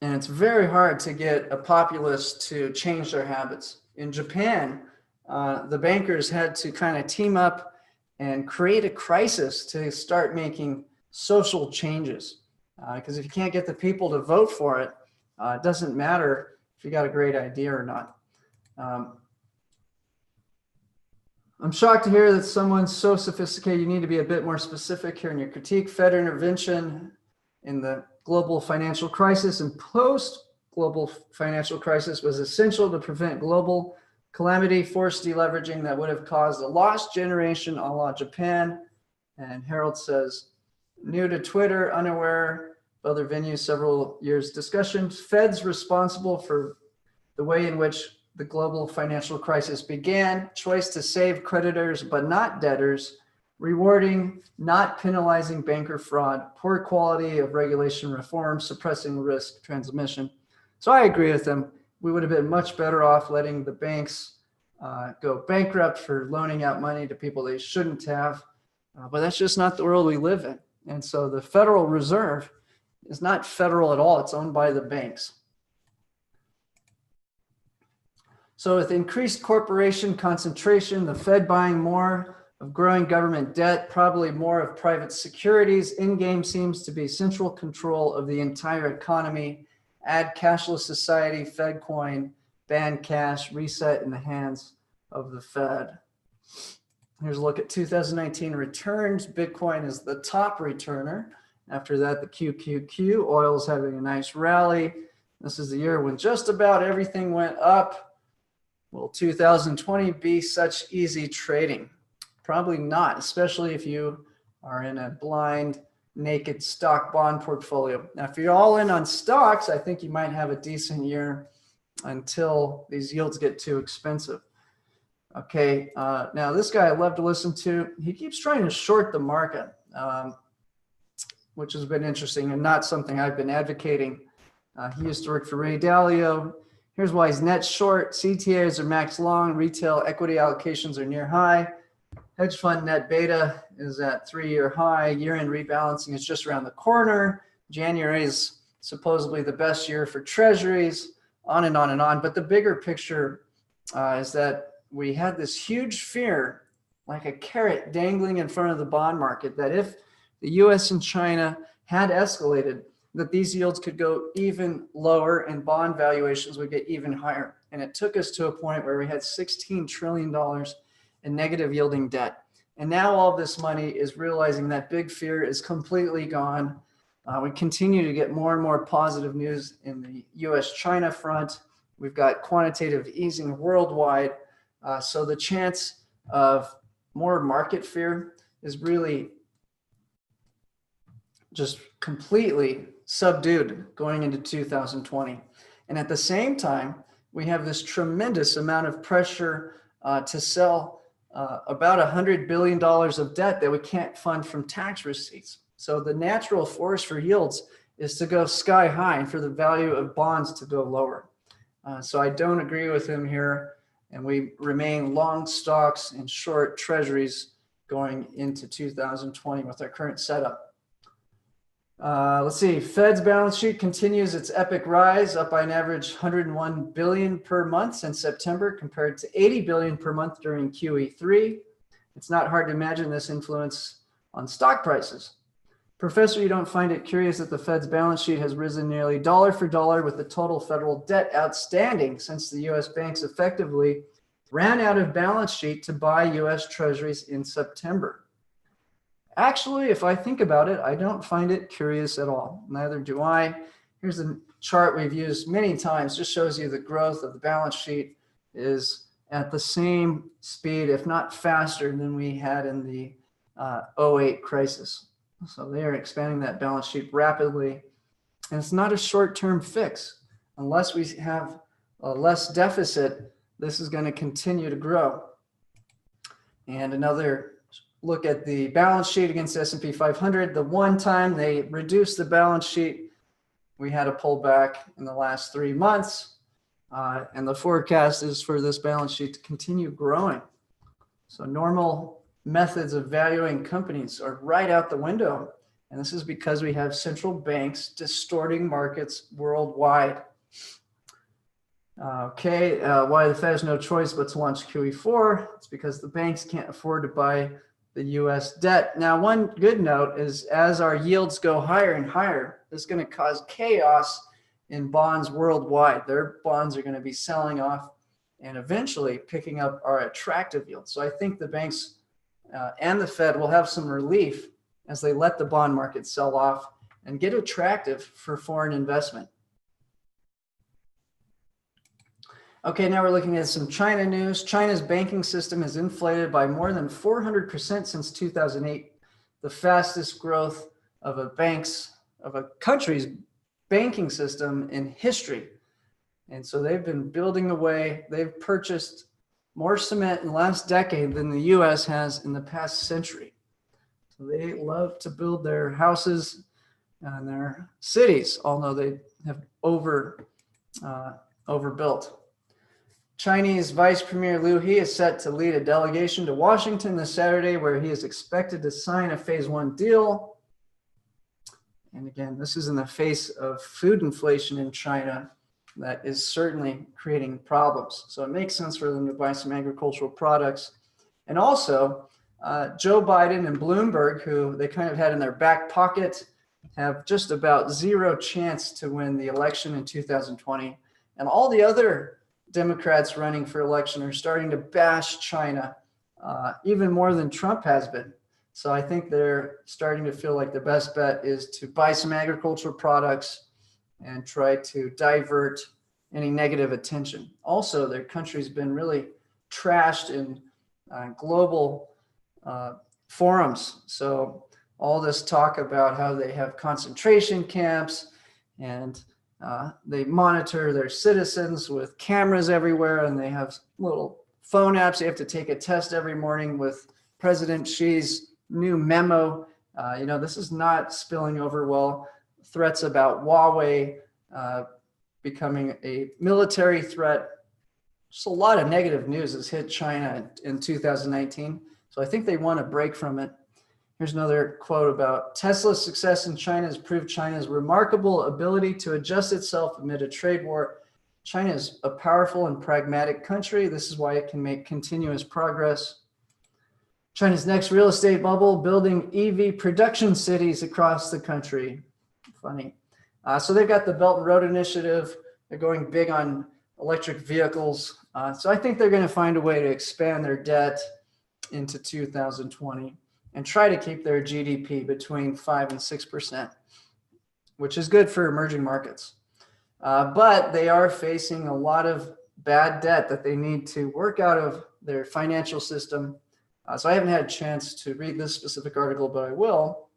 And it's very hard to get a populace to change their habits. In Japan, the bankers had to kind of team up and create a crisis to start making social changes. Because if you can't get the people to vote for it, it doesn't matter if you got a great idea or not. I'm shocked to hear that someone's so sophisticated. You need to be a bit more specific here in your critique. Fed intervention in the global financial crisis and post-global financial crisis was essential to prevent global calamity, forced deleveraging that would have caused a lost generation a la Japan. And Harold says, new to Twitter, unaware of other venues, several years discussion. Fed's responsible for the way in which the global financial crisis began, choice to save creditors but not debtors, rewarding, not penalizing banker fraud, poor quality of regulation reform, suppressing risk transmission. So I agree with them. We would have been much better off letting the banks go bankrupt for loaning out money to people they shouldn't have. But that's just not the world we live in. And so the Federal Reserve is not federal at all. It's owned by the banks. So with increased corporation concentration, the Fed buying more of growing government debt, probably more of private securities, in-game seems to be central control of the entire economy. Add cashless society, Fed coin, ban cash, reset in the hands of the Fed. Here's a look at 2019 returns. Bitcoin is the top returner. After that, the QQQ. Oil's having a nice rally. This is the year when just about everything went up. Will 2020 be such easy trading? Probably not, especially if you are in a blind, naked stock bond portfolio. Now, if you're all in on stocks, I think you might have a decent year until these yields get too expensive. Okay, now this guy I love to listen to. He keeps trying to short the market, which has been interesting and not something I've been advocating. He used to work for Ray Dalio. Here's why he's net short. CTAs are max long. Retail equity allocations are near high. Hedge fund net beta is at 3-year high. Year-end rebalancing is just around the corner. January is supposedly the best year for treasuries, on and on and on. But the bigger picture is that we had this huge fear, like a carrot dangling in front of the bond market, that if the US and China had escalated, that these yields could go even lower and bond valuations would get even higher. And it took us to a point where we had $16 trillion in negative yielding debt. And now all this money is realizing that big fear is completely gone. We continue to get more and more positive news in the US-China front. We've got quantitative easing worldwide. So the chance of more market fear is really just completely subdued going into 2020. And at the same time, we have this tremendous amount of pressure to sell about $100 billion of debt that we can't fund from tax receipts. So the natural force for yields is to go sky high and for the value of bonds to go lower. So I don't agree with him here. And we remain long stocks and short treasuries going into 2020 with our current setup. Let's see, Fed's balance sheet continues its epic rise, up by an average 101 billion per month since September, compared to 80 billion per month during QE3. It's not hard to imagine this influence on stock prices. Professor, you don't find it curious that the Fed's balance sheet has risen nearly dollar for dollar with the total federal debt outstanding since the U.S. banks effectively ran out of balance sheet to buy U.S. treasuries in September? Actually, if I think about it, I don't find it curious at all. Neither do I. Here's a chart we've used many times. Just shows you the growth of the balance sheet is at the same speed, if not faster, than we had in the 08 crisis. So they are expanding that balance sheet rapidly. And it's not a short-term fix. Unless we have a less deficit, this is going to continue to grow. And another look at the balance sheet against the S&P 500. The one time they reduced the balance sheet, we had a pullback in the last 3 months. And the forecast is for this balance sheet to continue growing. So normal methods of valuing companies are right out the window. And this is because we have central banks distorting markets worldwide. Why the Fed has no choice but to launch QE4? It's because the banks can't afford to buy the US debt. Now, one good note is as our yields go higher and higher, this is going to cause chaos in bonds worldwide. Their bonds are going to be selling off and eventually picking up our attractive yields. So I think the banks and the Fed will have some relief as they let the bond market sell off and get attractive for foreign investment. Okay, now we're looking at some China news. China's banking system has inflated by more than 400% since 2008, the fastest growth of a country's banking system in history. And so they've been building away. They've purchased more cement in the last decade than the US has in the past century. So they love to build their houses and their cities, although they have overbuilt. Chinese Vice Premier Liu He is set to lead a delegation to Washington this Saturday, where he is expected to sign a phase 1 deal. And again, this is in the face of food inflation in China that is certainly creating problems. So it makes sense for them to buy some agricultural products. And also, Joe Biden and Bloomberg, who they kind of had in their back pocket, have just about zero chance to win the election in 2020. And all the other Democrats running for election are starting to bash China even more than Trump has been. So I think they're starting to feel like the best bet is to buy some agricultural products and try to divert any negative attention. Also, their country's been really trashed in global forums. So all this talk about how they have concentration camps and they monitor their citizens with cameras everywhere, and they have little phone apps. You have to take a test every morning with President Xi's new memo. This is not spilling over well. Threats about Huawei becoming a military threat. Just a lot of negative news has hit China in 2019. So I think they want to break from it. Here's another quote about Tesla's success in China has proved China's remarkable ability to adjust itself amid a trade war. China is a powerful and pragmatic country. This is why it can make continuous progress. China's next real estate bubble, building EV production cities across the country. Funny. So they've got the Belt and Road Initiative. They're going big on electric vehicles. So I think they're going to find a way to expand their debt into 2020 and try to keep their GDP between 5 and 6%, which is good for emerging markets. But they are facing a lot of bad debt that they need to work out of their financial system. So I haven't had a chance to read this specific article, but I will.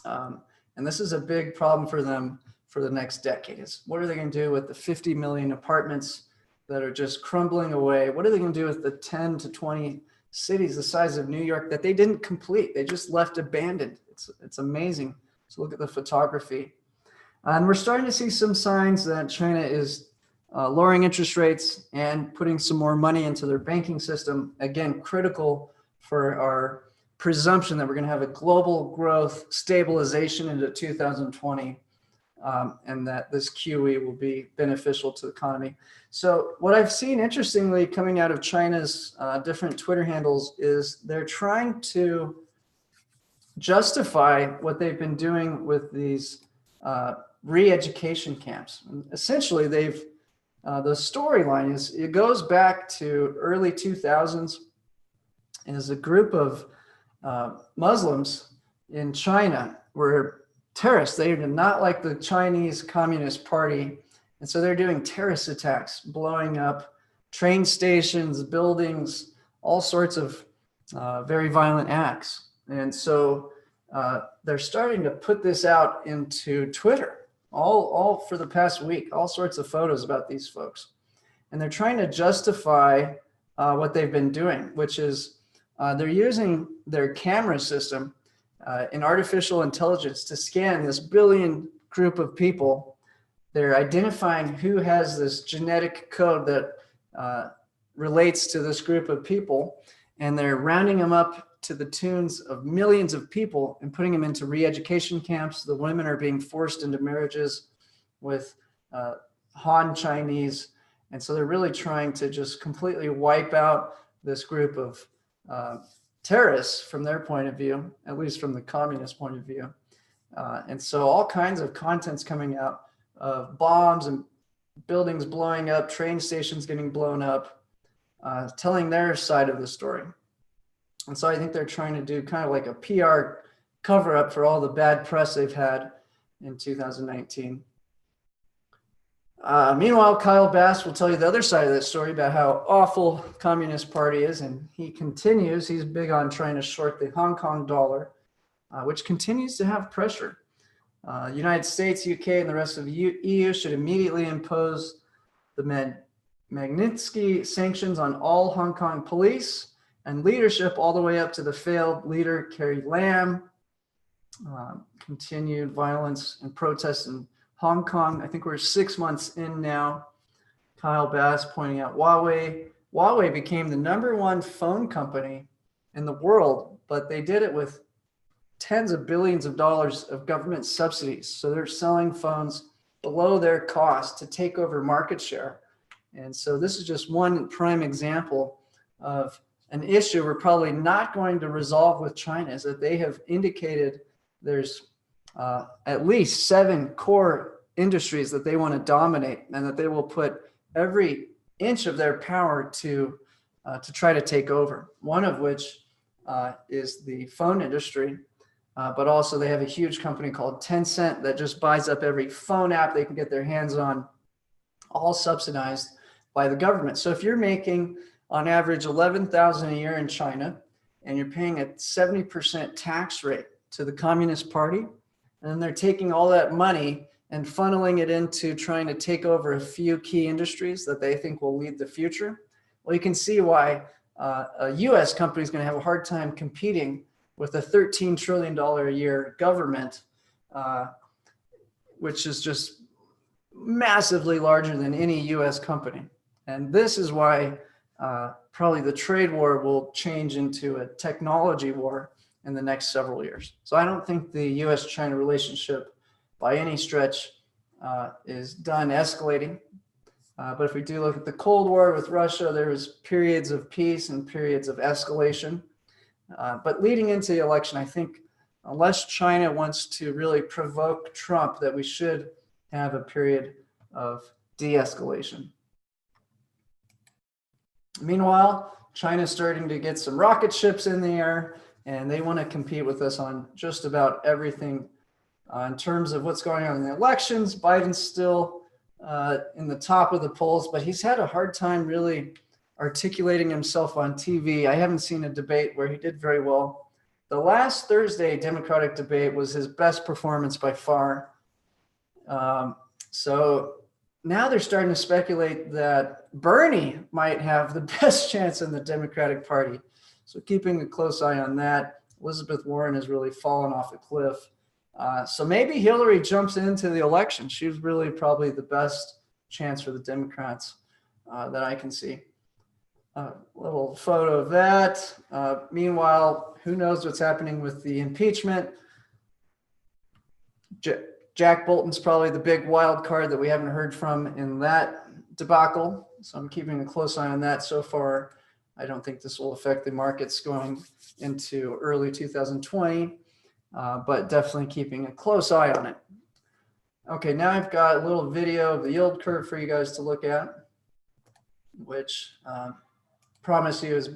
And this is a big problem for them for the next decade. What are they going to do with the 50 million apartments that are just crumbling away? What are they going to do with the 10 to 20 cities the size of New York that they didn't complete? They just left abandoned. It's amazing. So look at the photography. And we're starting to see some signs that China is lowering interest rates and putting some more money into their banking system. Again, critical for our presumption that we're going to have a global growth stabilization into 2020, and that this QE will be beneficial to the economy. So what I've seen, interestingly, coming out of China's different Twitter handles is they're trying to justify what they've been doing with these re-education camps. And essentially, the storyline is, it goes back to early 2000s, as a group of Muslims in China were terrorists. They did not like the Chinese Communist Party. And so they're doing terrorist attacks, blowing up train stations, buildings, all sorts of very violent acts. And so they're starting to put this out into Twitter, all for the past week, all sorts of photos about these folks. and they're trying to justify what they've been doing, which is they're using their camera system in artificial intelligence to scan this billion group of people. They're identifying who has this genetic code that relates to this group of people, and they're rounding them up to the tunes of millions of people and putting them into re-education camps. The women are being forced into marriages with Han Chinese. And so they're really trying to just completely wipe out this group of terrorists from their point of view, at least from the communist point of view. And so all kinds of content's coming out of bombs and buildings blowing up, train stations getting blown up, telling their side of the story. And so I think they're trying to do kind of like a PR cover up for all the bad press they've had in 2019. Meanwhile, Kyle Bass will tell you the other side of that story about how awful Communist Party is. And he continues, he's big on trying to short the Hong Kong dollar, which continues to have pressure. United States, UK, and the rest of the EU should immediately impose the Magnitsky sanctions on all Hong Kong police and leadership, all the way up to the failed leader, Carrie Lam. Continued violence and protests in Hong Kong. I think we're 6 months in now. Kyle Bass pointing out Huawei. Huawei became the #1 phone company in the world, but they did it with tens of billions of dollars of government subsidies. So they're selling phones below their cost to take over market share. And so this is just one prime example of an issue we're probably not going to resolve with China, is that they have indicated there's at least 7 core industries that they want to dominate, and that they will put every inch of their power to try to take over. One of which is the phone industry, but also they have a huge company called Tencent that just buys up every phone app they can get their hands on, all subsidized by the government. So if you're making on average $11,000 a year in China, and you're paying a 70% tax rate to the Communist Party, and then they're taking all that money and funneling it into trying to take over a few key industries that they think will lead the future. Well, you can see why a US company is going to have a hard time competing with a $13 trillion a year government, which is just massively larger than any US company. And this is why probably the trade war will change into a technology war in the next several years. So I don't think the US-China relationship by any stretch is done escalating. But if we do look at the Cold War with Russia, there was periods of peace and periods of escalation. But leading into the election, I think unless China wants to really provoke Trump, that we should have a period of de-escalation. Meanwhile, China's starting to get some rocket ships in the air, and they want to compete with us on just about everything. In terms of what's going on in the elections, Biden's still in the top of the polls, but he's had a hard time really articulating himself on TV. I haven't seen a debate where he did very well. The last Thursday Democratic debate was his best performance by far. So now they're starting to speculate that Bernie might have the best chance in the Democratic Party. So keeping a close eye on that. Elizabeth Warren has really fallen off a cliff. So maybe Hillary jumps into the election. She's really probably the best chance for the Democrats that I can see. A little photo of that. Meanwhile, who knows what's happening with the impeachment? Jack Bolton's probably the big wild card that we haven't heard from in that debacle. So I'm keeping a close eye on that. So far, I don't think this will affect the markets going into early 2020, but definitely keeping a close eye on it. Okay, now I've got a little video of the yield curve for you guys to look at, which promise you is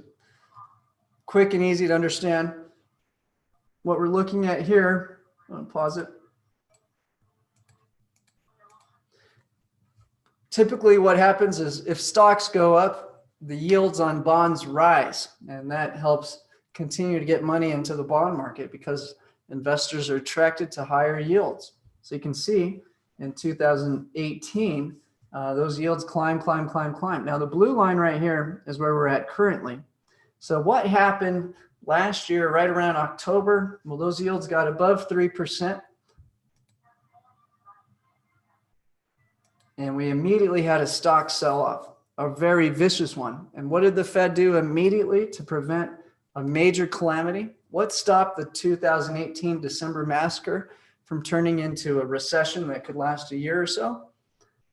quick and easy to understand. What we're looking at here, I'm going to pause it. Typically what happens is if stocks go up, the yields on bonds rise, and that helps continue to get money into the bond market because investors are attracted to higher yields. So you can see in 2018, those yields climb. Now the blue line right here is where we're at currently. So what happened last year, right around October? Well, those yields got above 3%. And we immediately had a stock sell-off, a very vicious one. And what did the Fed do immediately to prevent a major calamity? What stopped the 2018 December massacre from turning into a recession that could last a year or so?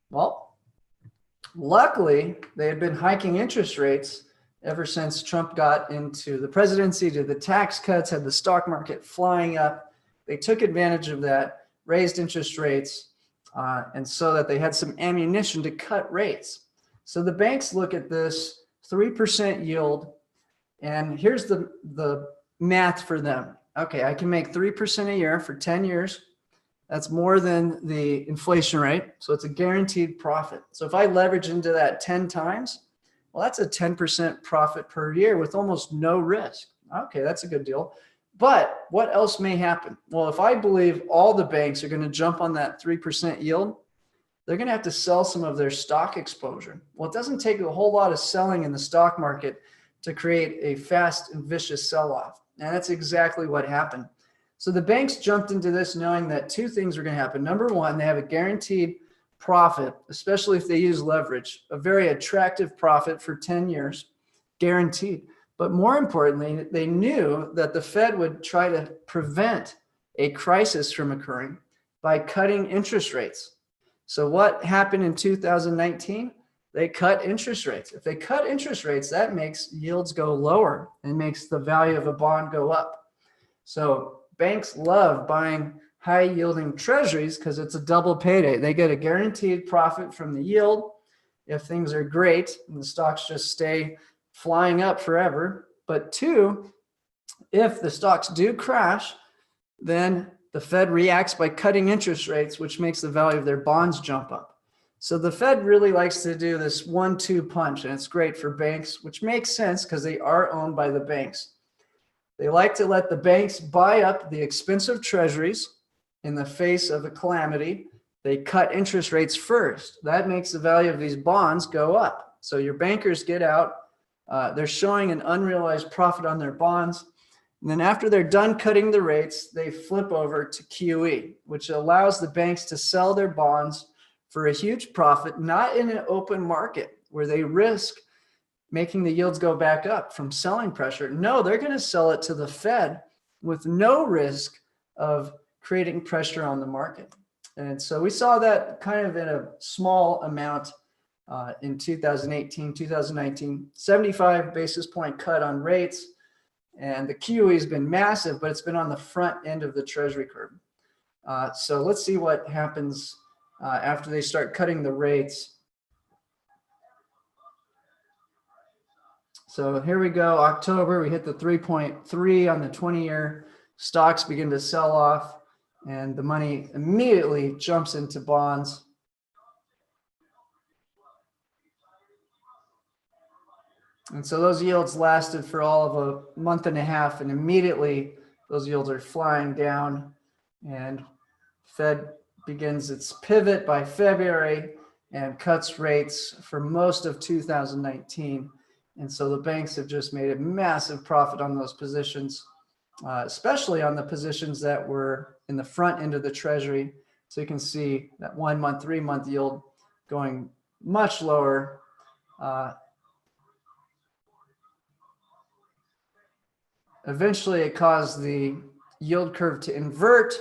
Well, luckily, they had been hiking interest rates ever since Trump got into the presidency, did the tax cuts, had the stock market flying up. They took advantage of that, raised interest rates, and so that they had some ammunition to cut rates. So the banks look at this 3% yield, and here's the math for them. Okay, I can make 3% a year for 10 years. That's more than the inflation rate, so it's a guaranteed profit. So if I leverage into that 10 times, well, that's a 10% profit per year with almost no risk. Okay, that's a good deal. But what else may happen? Well, if I believe all the banks are going to jump on that 3% yield, they're going to have to sell some of their stock exposure. Well, it doesn't take a whole lot of selling in the stock market to create a fast and vicious sell-off. And that's exactly what happened. So the banks jumped into this knowing that two things were going to happen. Number one, they have a guaranteed profit, especially if they use leverage, a very attractive profit for 10 years, guaranteed. But more importantly, they knew that the Fed would try to prevent a crisis from occurring by cutting interest rates. So what happened in 2019? They cut interest rates. If they cut interest rates, that makes yields go lower and makes the value of a bond go up. So banks love buying high yielding treasuries because it's a double payday. They get a guaranteed profit from the yield if things are great and the stocks just stay flying up forever. But two, if the stocks do crash, then the Fed reacts by cutting interest rates, which makes the value of their bonds jump up. So the Fed really likes to do this 1-2 punch, and it's great for banks, which makes sense because they are owned by the banks. They like to let the banks buy up the expensive treasuries in the face of a calamity. They cut interest rates first. That makes the value of these bonds go up. So your bankers get out. They're showing an unrealized profit on their bonds. And then after they're done cutting the rates, they flip over to QE, which allows the banks to sell their bonds for a huge profit, not in an open market where they risk making the yields go back up from selling pressure. No, they're going to sell it to the Fed with no risk of creating pressure on the market. And so we saw that kind of in a small amount in 2018, 2019, 75 basis point cut on rates. And the QE has been massive, but it's been on the front end of the treasury curve. So let's see what happens after they start cutting the rates. So here we go, October, we hit the 3.3 on the 20-year. Stocks begin to sell off, and the money immediately jumps into bonds. And so those yields lasted for all of a month and a half, and immediately those yields are flying down, and Fed begins its pivot by February and cuts rates for most of 2019. And so the banks have just made a massive profit on those positions, especially on the positions that were in the front end of the treasury. So you can see that 1 month, 3 month yield going much lower. Eventually it caused the yield curve to invert.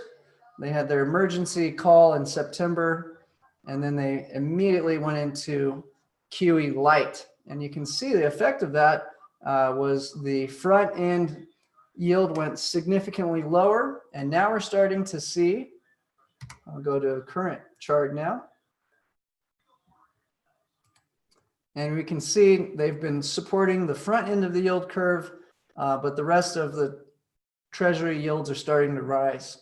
They had their emergency call in September, and then they immediately went into QE light. And you can see the effect of that was the front end yield went significantly lower. And now we're starting to see, I'll go to a current chart now. And we can see they've been supporting the front end of the yield curve, but the rest of the treasury yields are starting to rise.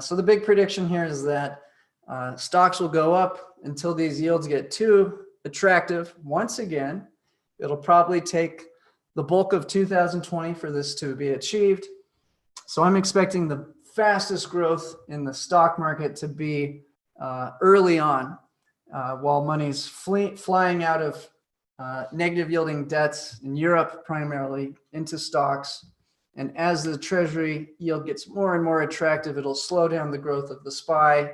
So the big prediction here is that stocks will go up until these yields get too attractive. Once again, it'll probably take the bulk of 2020 for this to be achieved. So I'm expecting the fastest growth in the stock market to be early on. while money's flying out of negative yielding debts in Europe, primarily into stocks. And as the treasury yield gets more and more attractive, it'll slow down the growth of the SPY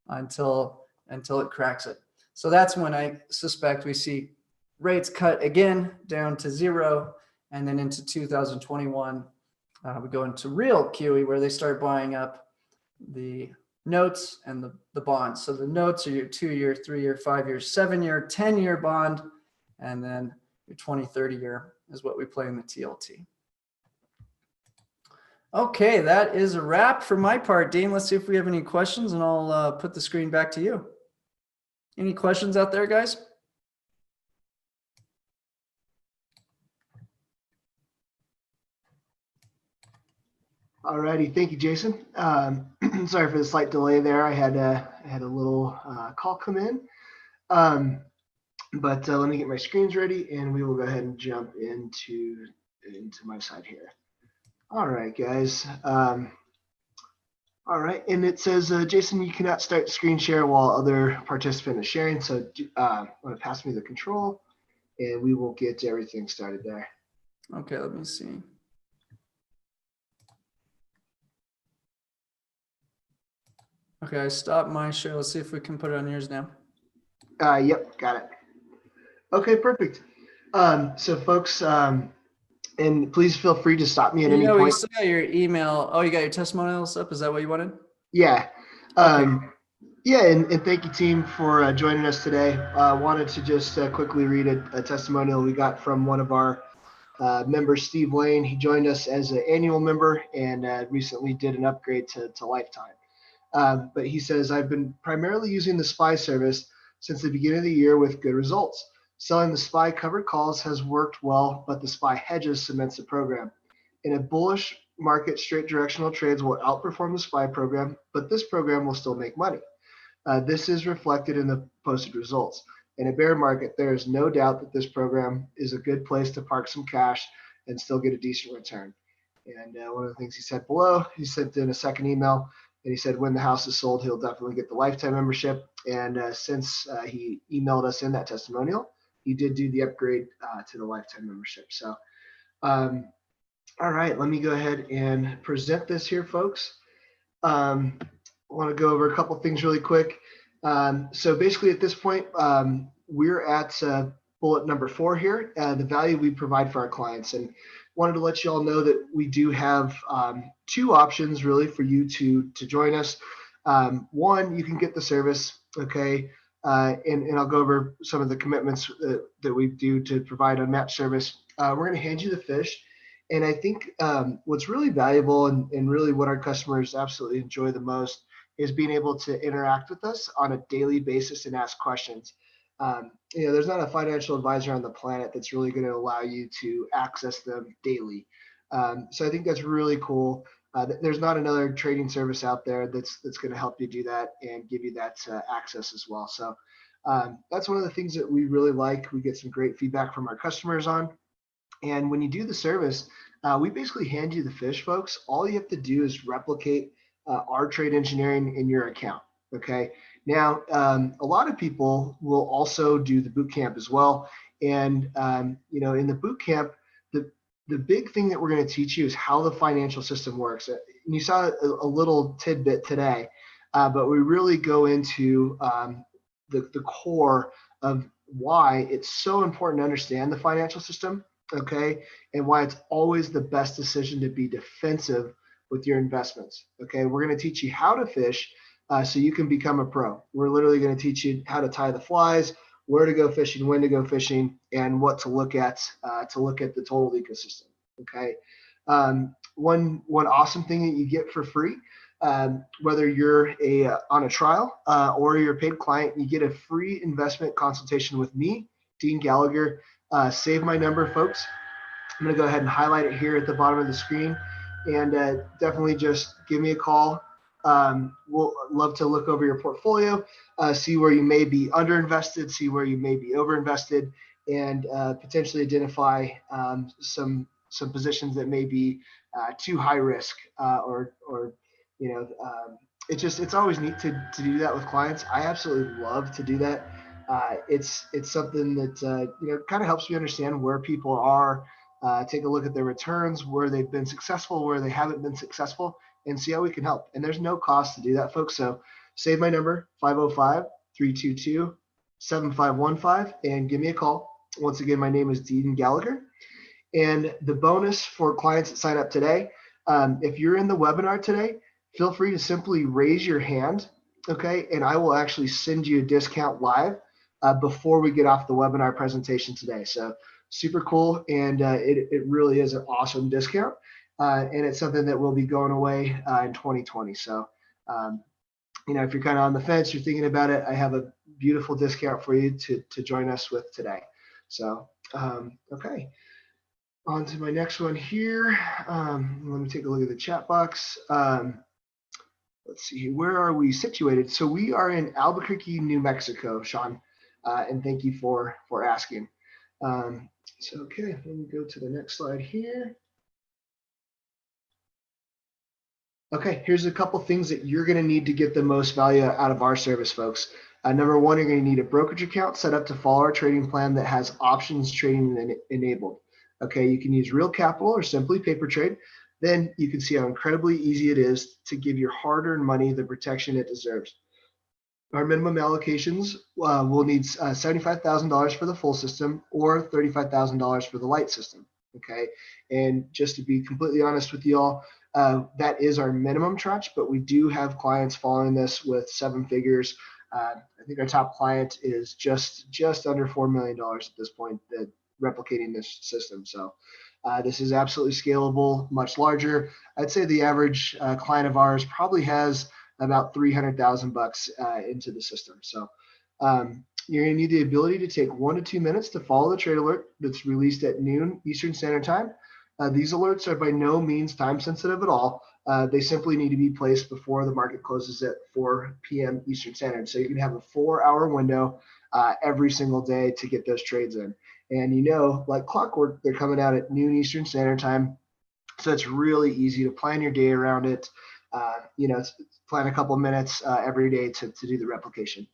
until it cracks it. So that's when I suspect we see rates cut again down to 0. And then into 2021, we go into real QE where they start buying up the notes and the bonds. So the notes are your 2-year, 3-year, 5-year, 7-year, 10-year bond. And then your 20, 30-year is what we play in the TLT. Okay, that is a wrap for my part, Dean. Let's see if we have any questions, and I'll put the screen back to you. Any questions out there, guys? All righty, thank you, Jason. Sorry for the slight delay there. I had a little call come in, but let me get my screens ready, and we will go ahead and jump into my side here. All right, guys. All right, and it says, Jason, you cannot start screen share while other participant is sharing. So I'm going to pass me the control, and we will get everything started there. Okay, let me see. Okay, I stopped my share. Let's see if we can put it on yours now. Yep, got it. Okay, perfect. So folks, and please feel free to stop me at any point. We still got your email. Oh, you got your testimonials up? Is that what you wanted? Yeah. Okay. Yeah, and thank you, team, for joining us today. Wanted to just quickly read a testimonial we got from one of our members, Steve Lane. He joined us as an annual member and recently did an upgrade to lifetime. But he says, I've been primarily using the SPY service since the beginning of the year with good results. Selling the SPY covered calls has worked well, but the SPY hedges cements the program. In a bullish market, straight directional trades will outperform the SPY program, but this program will still make money. This is reflected in the posted results. In a bear market, there is no doubt that this program is a good place to park some cash and still get a decent return. And one of the things he said below, he sent in a second email, and he said when the house is sold, he'll definitely get the lifetime membership. And since he emailed us in that testimonial, he did do the upgrade to the lifetime membership. So, all right, let me go ahead and present this here, folks. I want to go over a couple things really quick. So basically at this point, we're at bullet number 4 here, the value we provide for our clients. And wanted to let you all know that we do have 2 options really for you to join us. One, you can get the service, okay? And I'll go over some of the commitments that we do to provide unmatched service. We're going to hand you the fish. And I think what's really valuable and really what our customers absolutely enjoy the most is being able to interact with us on a daily basis and ask questions. There's not a financial advisor on the planet that's really going to allow you to access them daily. So I think that's really cool. There's not another trading service out there that's going to help you do that and give you that access as well. So that's one of the things that we really like. We get some great feedback from our customers on. And when you do the service, we basically hand you the fish, folks. All you have to do is replicate our trade engineering in your account. Okay. Now, a lot of people will also do the boot camp as well. And, in the boot camp, the big thing that we're going to teach you is how the financial system works. And you saw a little tidbit today, but we really go into the core of why it's so important to understand the financial system, okay, and why it's always the best decision to be defensive with your investments. Okay, we're going to teach you how to fish so you can become a pro. We're literally going to teach you how to tie the flies, where to go fishing, when to go fishing, and what to look at the total ecosystem. Okay, one awesome thing that you get for free, whether you're on a trial or you're a paid client, you get a free investment consultation with me, Dean Gallagher. Save my number, folks. I'm going to go ahead and highlight it here at the bottom of the screen, and definitely just give me a call. We'll love to look over your portfolio, see where you may be underinvested, see where you may be overinvested, and potentially identify some positions that may be too high risk it's always neat to do that with clients. I absolutely love to do that. it's something that kind of helps me understand where people are, take a look at their returns, where they've been successful, where they haven't been successful, and see how we can help. And there's no cost to do that, folks. So save my number, 505-322-7515, and give me a call. Once again, my name is Dean Gallagher. And the bonus for clients that sign up today, if you're in the webinar today, feel free to simply raise your hand, okay? And I will actually send you a discount live before we get off the webinar presentation today. So super cool, and it really is an awesome discount. And it's something that will be going away in 2020. So, if you're kind of on the fence, you're thinking about it, I have a beautiful discount for you to join us with today. So, okay. On to my next one here. Let me take a look at the chat box. Let's see, where are we situated? So we are in Albuquerque, New Mexico, Sean, and thank you for asking. Okay, let me go to the next slide here. Okay, here's a couple things that you're going to need to get the most value out of our service, folks. Number one, you're going to need a brokerage account set up to follow our trading plan that has options trading enabled. Okay, you can use real capital or simply paper trade. Then you can see how incredibly easy it is to give your hard-earned money the protection it deserves. Our minimum allocations will need $75,000 for the full system or $35,000 for the light system. Okay, and just to be completely honest with you all, that is our minimum tranche, but we do have clients following this with 7 figures. I think our top client is just under $4 million at this point, replicating this system. So this is absolutely scalable, much larger. I'd say the average client of ours probably has about 300,000 bucks into the system. So you're going to need the ability to take 1 to 2 minutes to follow the trade alert that's released at noon Eastern Standard Time. These alerts are by no means time sensitive at all. They simply need to be placed before the market closes at 4 p.m. Eastern Standard. So you can have a 4-hour window every single day to get those trades in. And like clockwork, they're coming out at noon Eastern Standard Time. So it's really easy to plan your day around it. Plan a couple minutes every day to do the replication.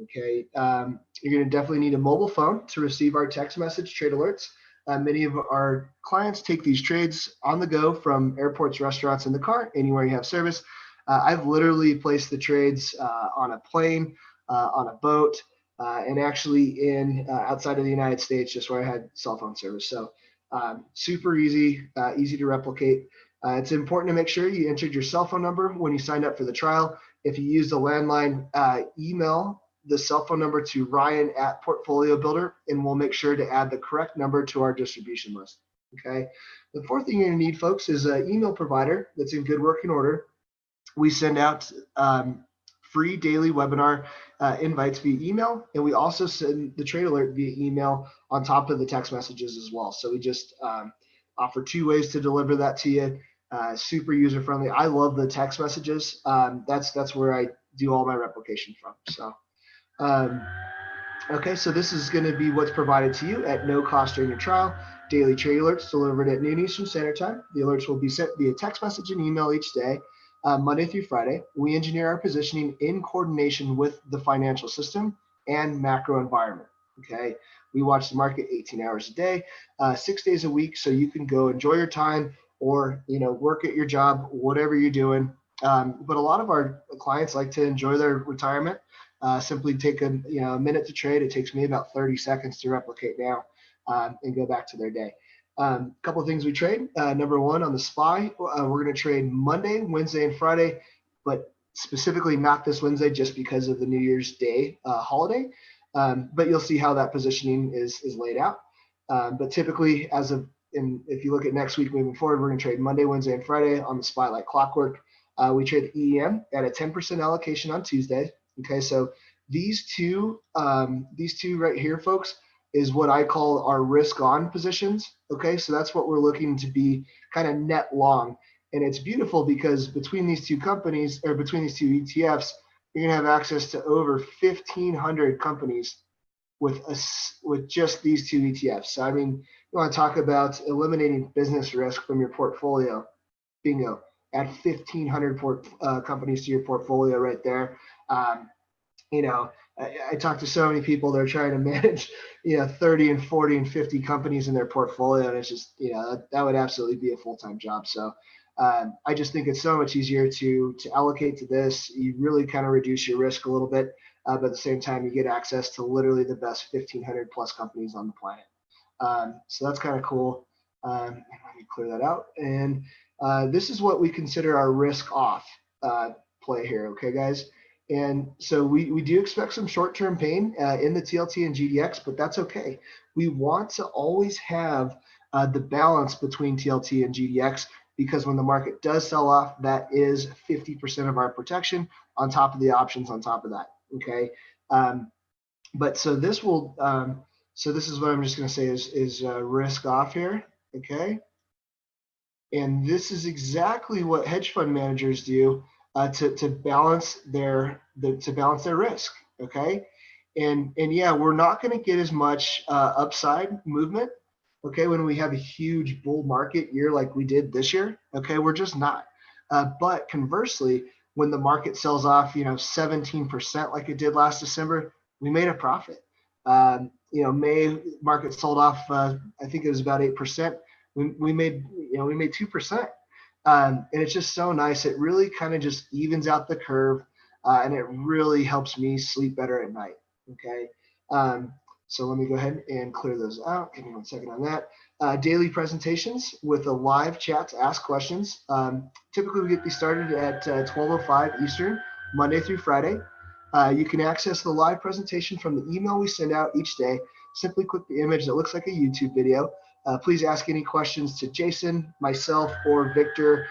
Okay, you're going to definitely need a mobile phone to receive our text message trade alerts. Many of our clients take these trades on the go from airports, restaurants, in the car, anywhere you have service. I've literally placed the trades on a plane, on a boat, and actually in outside of the United States, just where I had cell phone service. So super easy to replicate. It's important to make sure you entered your cell phone number when you signed up for the trial. If you used a landline, email the cell phone number to Ryan at Portfolio Builder, and we'll make sure to add the correct number to our distribution list. Okay. The fourth thing you're going to need, folks, is an email provider that's in good working order. We send out free daily webinar invites via email, and we also send the trade alert via email on top of the text messages as well. So we just offer 2 ways to deliver that to you. Super user friendly. I love the text messages. That's where I do all my replication from. So, okay, so this is going to be what's provided to you at no cost during your trial. Daily trade alerts delivered at noon Eastern Standard Time. The alerts will be sent via text message and email each day, Monday through Friday. We engineer our positioning in coordination with the financial system and macro environment. Okay, we watch the market 18 hours a day, 6 days a week, so you can go enjoy your time or work at your job, whatever you're doing. But a lot of our clients like to enjoy their retirement. Simply take a minute to trade. It takes me about 30 seconds to replicate now and go back to their day. A couple of things we trade. Number one, on the SPY, we're going to trade Monday, Wednesday, and Friday, but specifically not this Wednesday just because of the New Year's Day holiday. But you'll see how that positioning is laid out. But typically, if you look at next week moving forward, we're going to trade Monday, Wednesday, and Friday on the SPY like clockwork. We trade EM at a 10% allocation on Tuesday. Okay, so these two right here, folks, is what I call our risk on positions. Okay, so that's what we're looking to be kind of net long. And it's beautiful because between these two companies, or between these two ETFs, you're gonna have access to over 1,500 companies with just these two ETFs. So I mean, you want to talk about eliminating business risk from your portfolio. Bingo. Add 1,500 companies to your portfolio right there. I talk to so many people that are trying to manage, 30 and 40 and 50 companies in their portfolio. And it's just, that would absolutely be a full-time job. So I just think it's so much easier to allocate to this. You really kind of reduce your risk a little bit, but at the same time, you get access to literally the best 1,500 plus companies on the planet. So that's kind of cool. Let me clear that out. And this is what we consider our risk off play here. Okay, guys. And so we do expect some short-term pain in the TLT and GDX, but that's okay. We want to always have the balance between TLT and GDX, because when the market does sell off, that is 50% of our protection on top of the options on top of that. Okay. But so this will, so this is what I'm just going to say is risk off here. Okay. And this is exactly what hedge fund managers do to balance their risk. Okay. And yeah, we're not going to get as much upside movement. Okay. When we have a huge bull market year like we did this year. Okay. We're just not. But conversely, when the market sells off, 17% like it did last December, we made a profit. May market sold off, I think it was about 8%. We made 2%. And it's just so nice. It really kind of just evens out the curve, and it really helps me sleep better at night. Okay. So let me go ahead and clear those out. Give me 1 second on that. Daily presentations with a live chat to ask questions. Typically, we get these started at 12:05 Eastern, Monday through Friday. You can access the live presentation from the email we send out each day. Simply click the image that looks like a YouTube video. Please ask any questions to Jason, myself, or Victor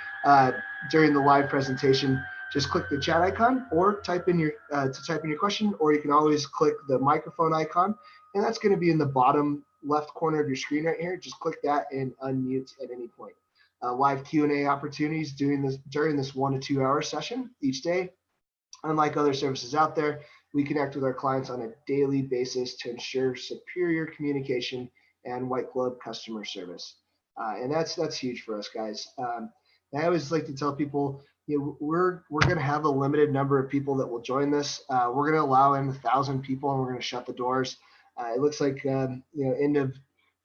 during the live presentation. Just click the chat icon or type in your question, or you can always click the microphone icon, and that's going to be in the bottom left corner of your screen right here. Just click that and unmute at any point. Live Q&A opportunities during this 1 to 2 hour session each day. Unlike other services out there, we connect with our clients on a daily basis to ensure superior communication and white glove customer service. And that's huge for us, guys. I always like to tell people, we're going to have a limited number of people that will join this. We're going to allow in 1,000 people, and we're going to shut the doors. It looks like, end of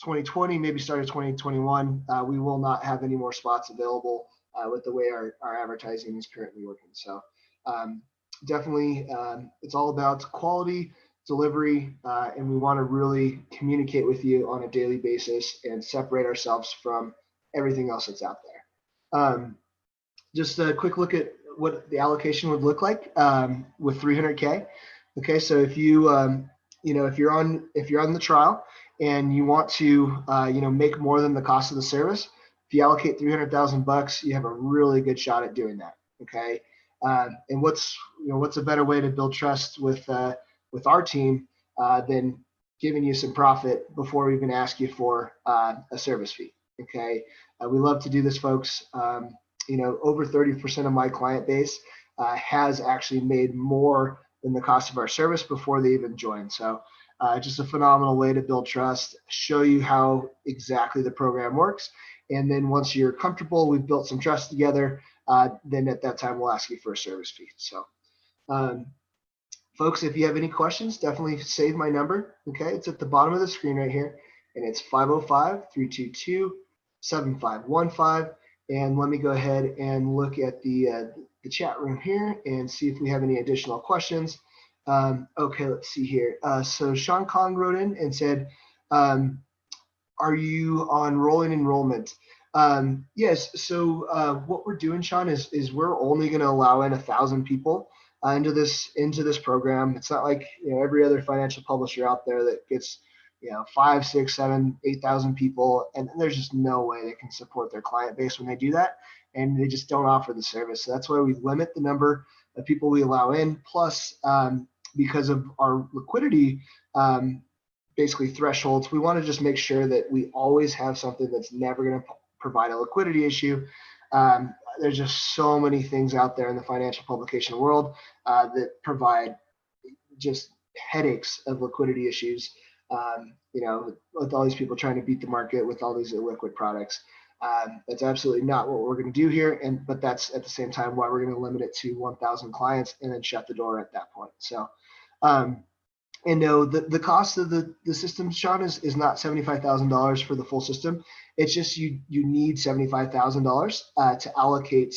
2020, maybe start of 2021, we will not have any more spots available with the way our advertising is currently working. So definitely, it's all about quality, delivery, and we want to really communicate with you on a daily basis and separate ourselves from everything else that's out there. Just a quick look at what the allocation would look like with 300K. Okay, so if you if you're on the trial and you want to make more than the cost of the service, if you allocate $300,000, you have a really good shot at doing that. Okay, and what's a better way to build trust with our team than giving you some profit before we even ask you for a service fee. Okay, we love to do this, folks. Over 30% of my client base has actually made more than the cost of our service before they even join. So just a phenomenal way to build trust, show you how exactly the program works. And then once you're comfortable, we've built some trust together, then at that time, we'll ask you for a service fee. So folks, if you have any questions, definitely save my number. Okay, it's at the bottom of the screen right here, and it's 505-322-7515. And let me go ahead and look at the chat room here and see if we have any additional questions. Okay, let's see here. So Sean Kong wrote in and said, are you on rolling enrollment? Yes. So what we're doing, Sean, is we're only going to allow in 1,000 people into this program. It's not like every other financial publisher out there that gets 5, 6, 7, 8,000 people, and there's just no way they can support their client base when they do that, and they just don't offer the service. So that's why we limit the number of people we allow in. Plus, because of our liquidity basically thresholds, we want to just make sure that we always have something that's never going to provide a liquidity issue. There's just so many things out there in the financial publication world that provide just headaches of liquidity issues. With all these people trying to beat the market with all these illiquid products. That's absolutely not what we're going to do here. But that's at the same time why we're going to limit it to 1,000 clients and then shut the door at that point. So And no, the cost of the system, Sean, is not $75,000 for the full system. It's just you need $75,000 to allocate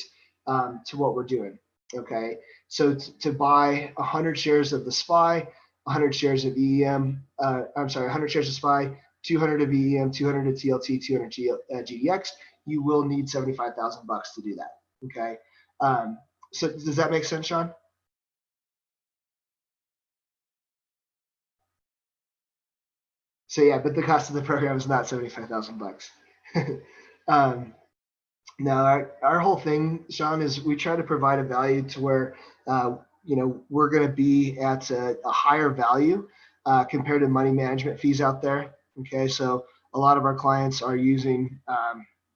to what we're doing. Okay, so to buy 100 shares of the SPY, 100 shares of EEM, I'm sorry, 100 shares of SPY, 200 of EEM, 200 of TLT, 200 GDX, you will need $75,000 to do that. Okay, so does that make sense, Sean? So yeah, but the cost of the program is not $75,000. No, our whole thing, Sean, is we try to provide a value to where we're going to be at a higher value compared to money management fees out there. Okay, so a lot of our clients are using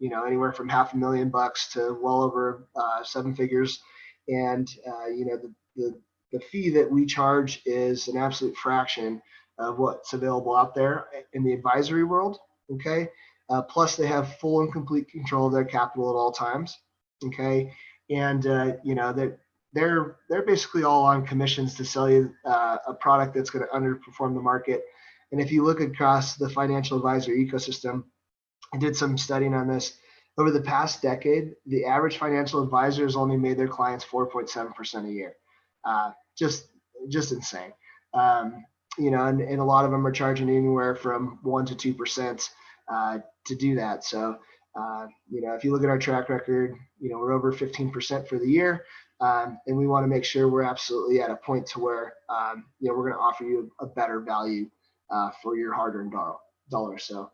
anywhere from $500,000 to well over 7 figures, and the fee that we charge is an absolute fraction of what's available out there in the advisory world. Okay. Plus, they have full and complete control of their capital at all times. Okay, and they're basically all on commissions to sell you a product that's going to underperform the market. And if you look across the financial advisor ecosystem, I did some studying on this. Over the past decade, the average financial advisor has only made their clients 4.7% a year. Just insane. And a lot of them are charging anywhere from 1 to 2% to do that. So, if you look at our track record, we're over 15% for the year. And we want to make sure we're absolutely at a point to where, we're going to offer you a better value for your hard-earned dollar. So,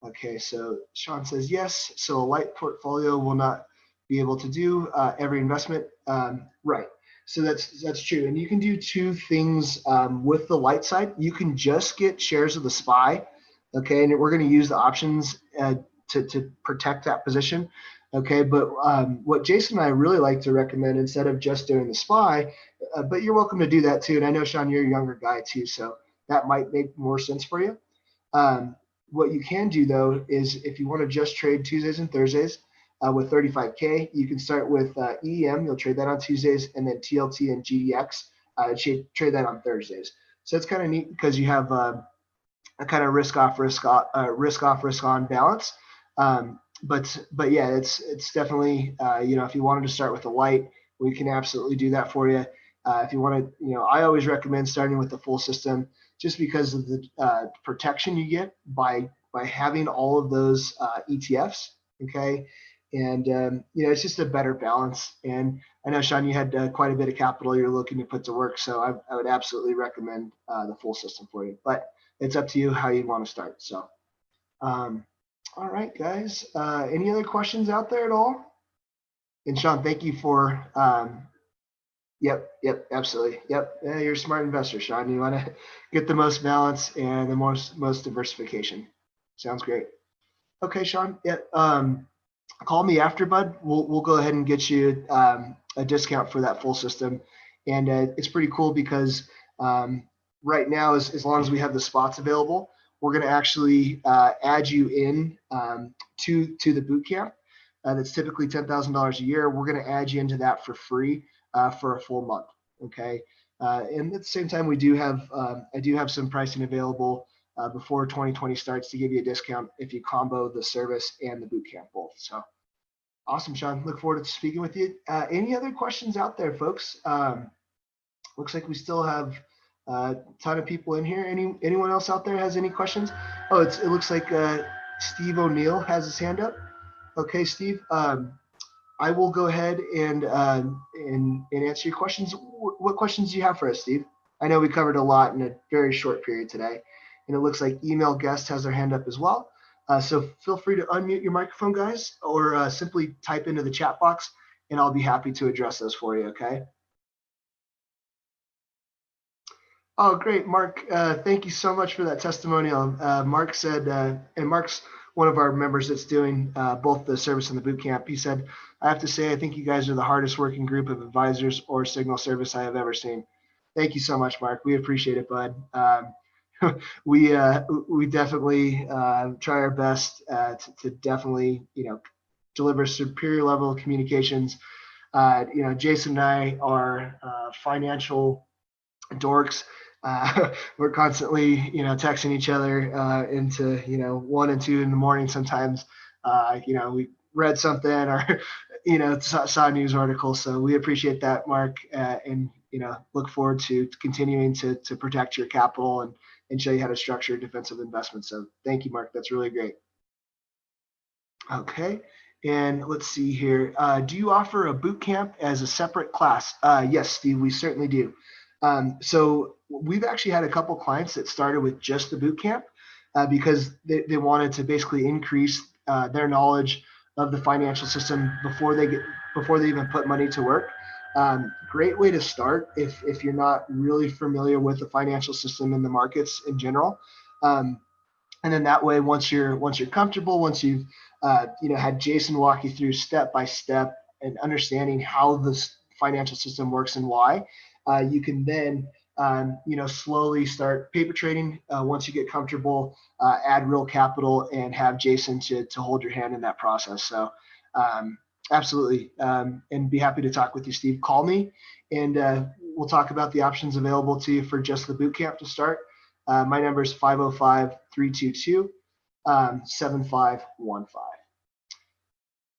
okay. So Sean says, yes. So a light portfolio will not be able to do every investment. Right. So that's true. And you can do two things with the light side. You can just get shares of the SPY. Okay, and we're going to use the options to protect that position. Okay, but what Jason and I really like to recommend, instead of just doing the SPY, but you're welcome to do that too. And I know, Sean, you're a younger guy too, so that might make more sense for you. What you can do though is if you want to just trade Tuesdays and Thursdays with 35K, you can start with EEM. You'll trade that on Tuesdays, and then TLT and GDX, trade that on Thursdays. So it's kind of neat because you have a kind of risk off, risk on balance. But yeah, it's definitely, if you wanted to start with a light, we can absolutely do that for you. If you want to, I always recommend starting with the full system just because of the protection you get by having all of those ETFs. Okay. And, it's just a better balance. And I know, Sean, you had quite a bit of capital you're looking to put to work. So I would absolutely recommend the full system for you. But it's up to you how you want to start. So, all right, guys. Any other questions out there at all? And Sean, thank you for. Yep, absolutely. Yep, you're a smart investor, Sean. You want to get the most balance and the most diversification. Sounds great. Okay, Sean. Yeah. Call me after, bud. We'll go ahead and get you a discount for that full system, and it's pretty cool because right now, as long as we have the spots available, we're going to actually add you in to the boot camp. That's typically $10,000 a year. We're going to add you into that for free for a full month. Okay, and at the same time, I do have some pricing available before 2020 starts to give you a discount if you combo the service and the boot camp both. So awesome, Sean. Look forward to speaking with you. Any other questions out there, folks? Looks like we still have a ton of people in here. Anyone else out there has any questions? Oh, it looks like Steve O'Neill has his hand up. Okay, Steve. I will go ahead and answer your questions. What questions do you have for us, Steve? I know we covered a lot in a very short period today, and it looks like email guest has their hand up as well. So feel free to unmute your microphone, guys, or simply type into the chat box, and I'll be happy to address those for you. Okay. Oh, great, Mark. Thank you so much for that testimonial. Mark said, and Mark's one of our members that's doing both the service and the boot camp. He said, I have to say, I think you guys are the hardest working group of advisors or signal service I have ever seen. Thank you so much, Mark. We appreciate it, bud. We definitely try our best to definitely, deliver superior level of communications. Jason and I are financial dorks. We're constantly, texting each other into, 1 and 2 in the morning sometimes. We read something or, saw a news article. So we appreciate that, Mark, and, look forward to continuing to protect your capital and show you how to structure defensive investments. So thank you, Mark. That's really great. Okay. And let's see here. Do you offer a boot camp as a separate class? Yes, Steve, we certainly do. So we've actually had a couple clients that started with just the boot camp because they wanted to basically increase their knowledge of the financial system before they even put money to work. Great way to start if you're not really familiar with the financial system and the markets in general. And then that way, once you're comfortable, once you've had Jason walk you through step by step and understanding how this financial system works and why, you can then slowly start paper trading. Once you get comfortable, add real capital and have Jason to hold your hand in that process. So absolutely, and be happy to talk with you, Steve. Call me and we'll talk about the options available to you for just the boot camp to start. My number is 505-322-7515.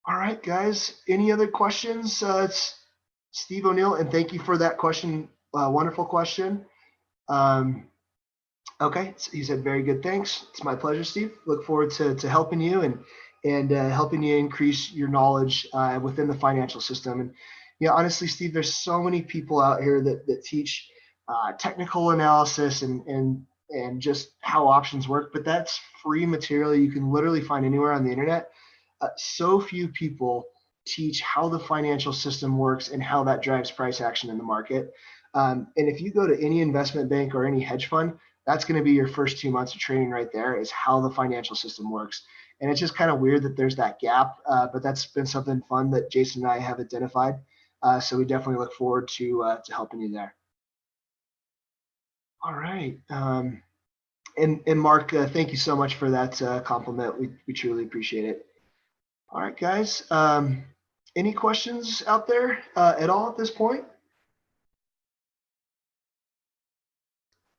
All right, guys. Any other questions? It's Steve O'Neill, and thank you for that question. Wonderful question. Okay, he said very good. Thanks. It's my pleasure, Steve. Look forward to helping you and helping you increase your knowledge within the financial system. And honestly, Steve, there's so many people out here that teach technical analysis and just how options work, but that's free material you can literally find anywhere on the internet. So few people teach how the financial system works and how that drives price action in the market. And if you go to any investment bank or any hedge fund, that's going to be your first 2 months of training right there, is how the financial system works. And it's just kind of weird that there's that gap, but that's been something fun that Jason and I have identified. So we definitely look forward to helping you there. All right. And Mark, thank you so much for that compliment. We truly appreciate it. All right, guys. Any questions out there at all at this point?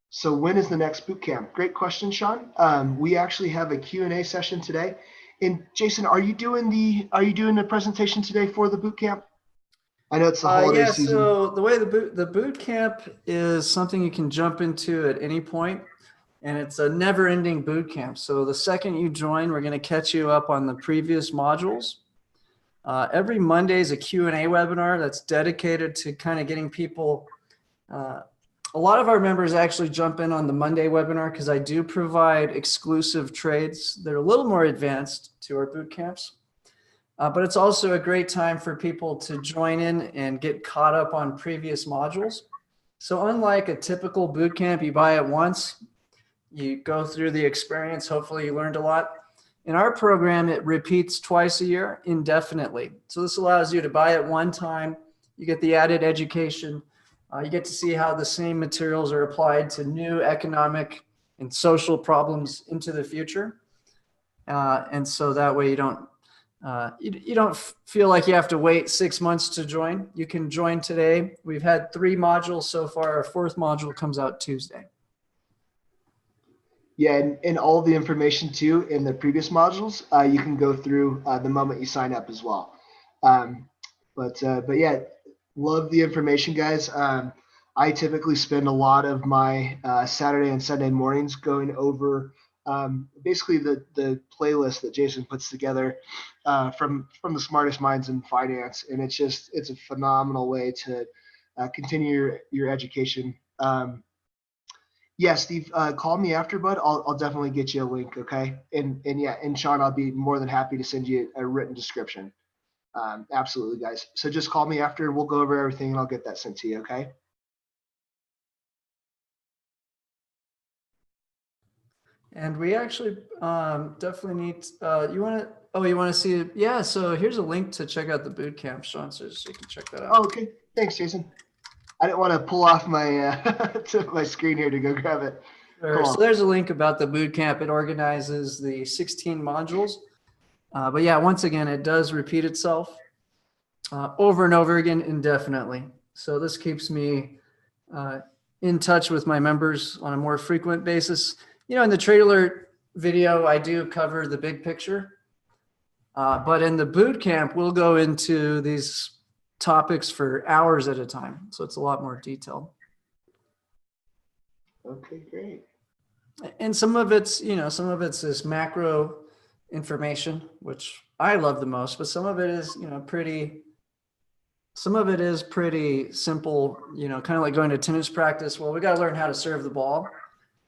So when is the next boot camp? Great question, Sean. We actually have a Q&A session today. And Jason, are you doing the presentation today for the boot camp? I know it's the holiday season. So the way the boot camp is something you can jump into at any point, and it's a never-ending boot camp. So the second you join, we're going to catch you up on the previous modules. Every Monday is a Q&A webinar that's dedicated to kind of getting people. A lot of our members actually jump in on the Monday webinar because I do provide exclusive trades that are a little more advanced to our boot camps. But it's also a great time for people to join in and get caught up on previous modules. So unlike a typical boot camp, you buy it once, you go through the experience, hopefully you learned a lot. In our program, it repeats twice a year indefinitely. So this allows you to buy it one time, you get the added education, you get to see how the same materials are applied to new economic and social problems into the future. And so that way you don't feel like you have to wait 6 months to join. You can join today. We've had 3 modules so far. Our 4th module comes out Tuesday. Yeah, and all the information too in the previous modules, you can go through the moment you sign up as well. But yeah, love the information, guys. I typically spend a lot of my Saturday and Sunday mornings going over basically the playlist that Jason puts together from the smartest minds in finance, and it's a phenomenal way to continue your education. Yeah, Steve, call me after, bud. I'll definitely get you a link, okay? And yeah, and Sean, I'll be more than happy to send you a written description. Absolutely, guys. So just call me after. We'll go over everything, and I'll get that sent to you, okay? And we actually definitely need, you want to see it? Yeah, so here's a link to check out the boot camp, Sean, so you can check that out. Oh, okay. Thanks, Jason. I didn't want to pull off my my screen here to go grab it. Sure. So there's a link about the boot camp. It organizes the 16 modules. But yeah, once again, it does repeat itself over and over again indefinitely. So this keeps me in touch with my members on a more frequent basis. You know, in the Trade Alert video, I do cover the big picture. But in the boot camp, we'll go into these topics for hours at a time. So it's a lot more detailed. Okay, great. And some of it's, you know, some of it's this macro information, which I love the most, but some of it is, you know, some of it is pretty simple, you know, kind of like going to tennis practice. Well, we got to learn how to serve the ball.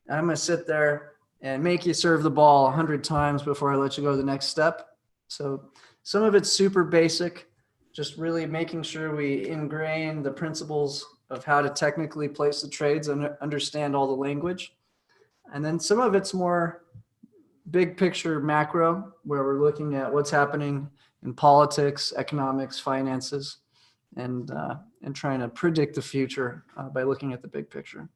And I'm going to sit there and make you serve the ball 100 times before I let you go to the next step. So some of it's super basic, just really making sure we ingrain the principles of how to technically place the trades and understand all the language. And then some of it's more big picture macro, where we're looking at what's happening in politics, economics, finances, and trying to predict the future by looking at the big picture.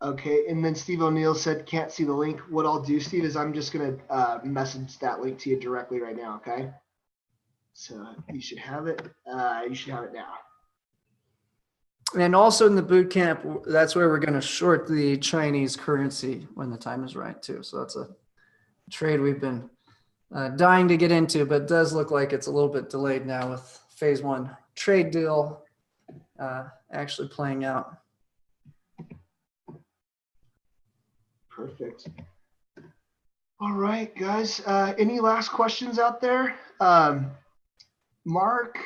Okay, and then Steve O'Neill said, can't see the link. What I'll do, Steve, is I'm just going to message that link to you directly right now, okay? So you should have it. You should have it now. And also in the boot camp, that's where we're going to short the Chinese currency when the time is right, too. So that's a trade we've been dying to get into, but it does look like it's a little bit delayed now with phase 1 trade deal actually playing out. Perfect. All right, guys. Any last questions out there? Mark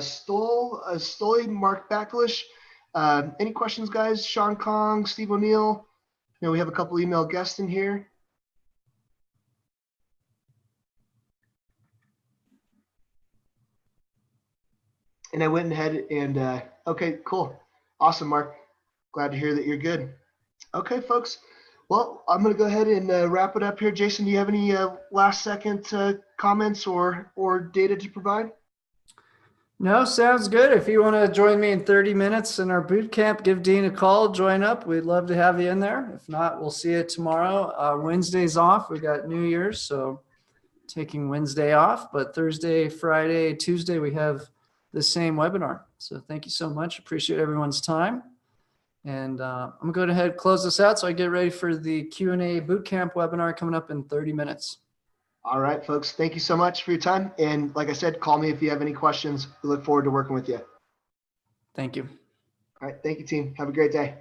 Stoll, Mark Backlish. Any questions, guys? Sean Kong, Steve O'Neill. You know, we have a couple email guests in here. And I went ahead and okay, cool. Awesome, Mark. Glad to hear that you're good. Okay, folks. Well, I'm going to go ahead and wrap it up here. Jason, do you have any last second comments or data to provide? No, sounds good. If you want to join me in 30 minutes in our boot camp, give Dean a call, join up. We'd love to have you in there. If not, we'll see you tomorrow. Wednesday's off. We got New Year's, so taking Wednesday off. But Thursday, Friday, Tuesday, we have the same webinar. So thank you so much. Appreciate everyone's time. And I'm going to go ahead and close this out so I get ready for the Q&A bootcamp webinar coming up in 30 minutes. All right, folks. Thank you so much for your time. And like I said, call me if you have any questions. We look forward to working with you. Thank you. All right. Thank you, team. Have a great day.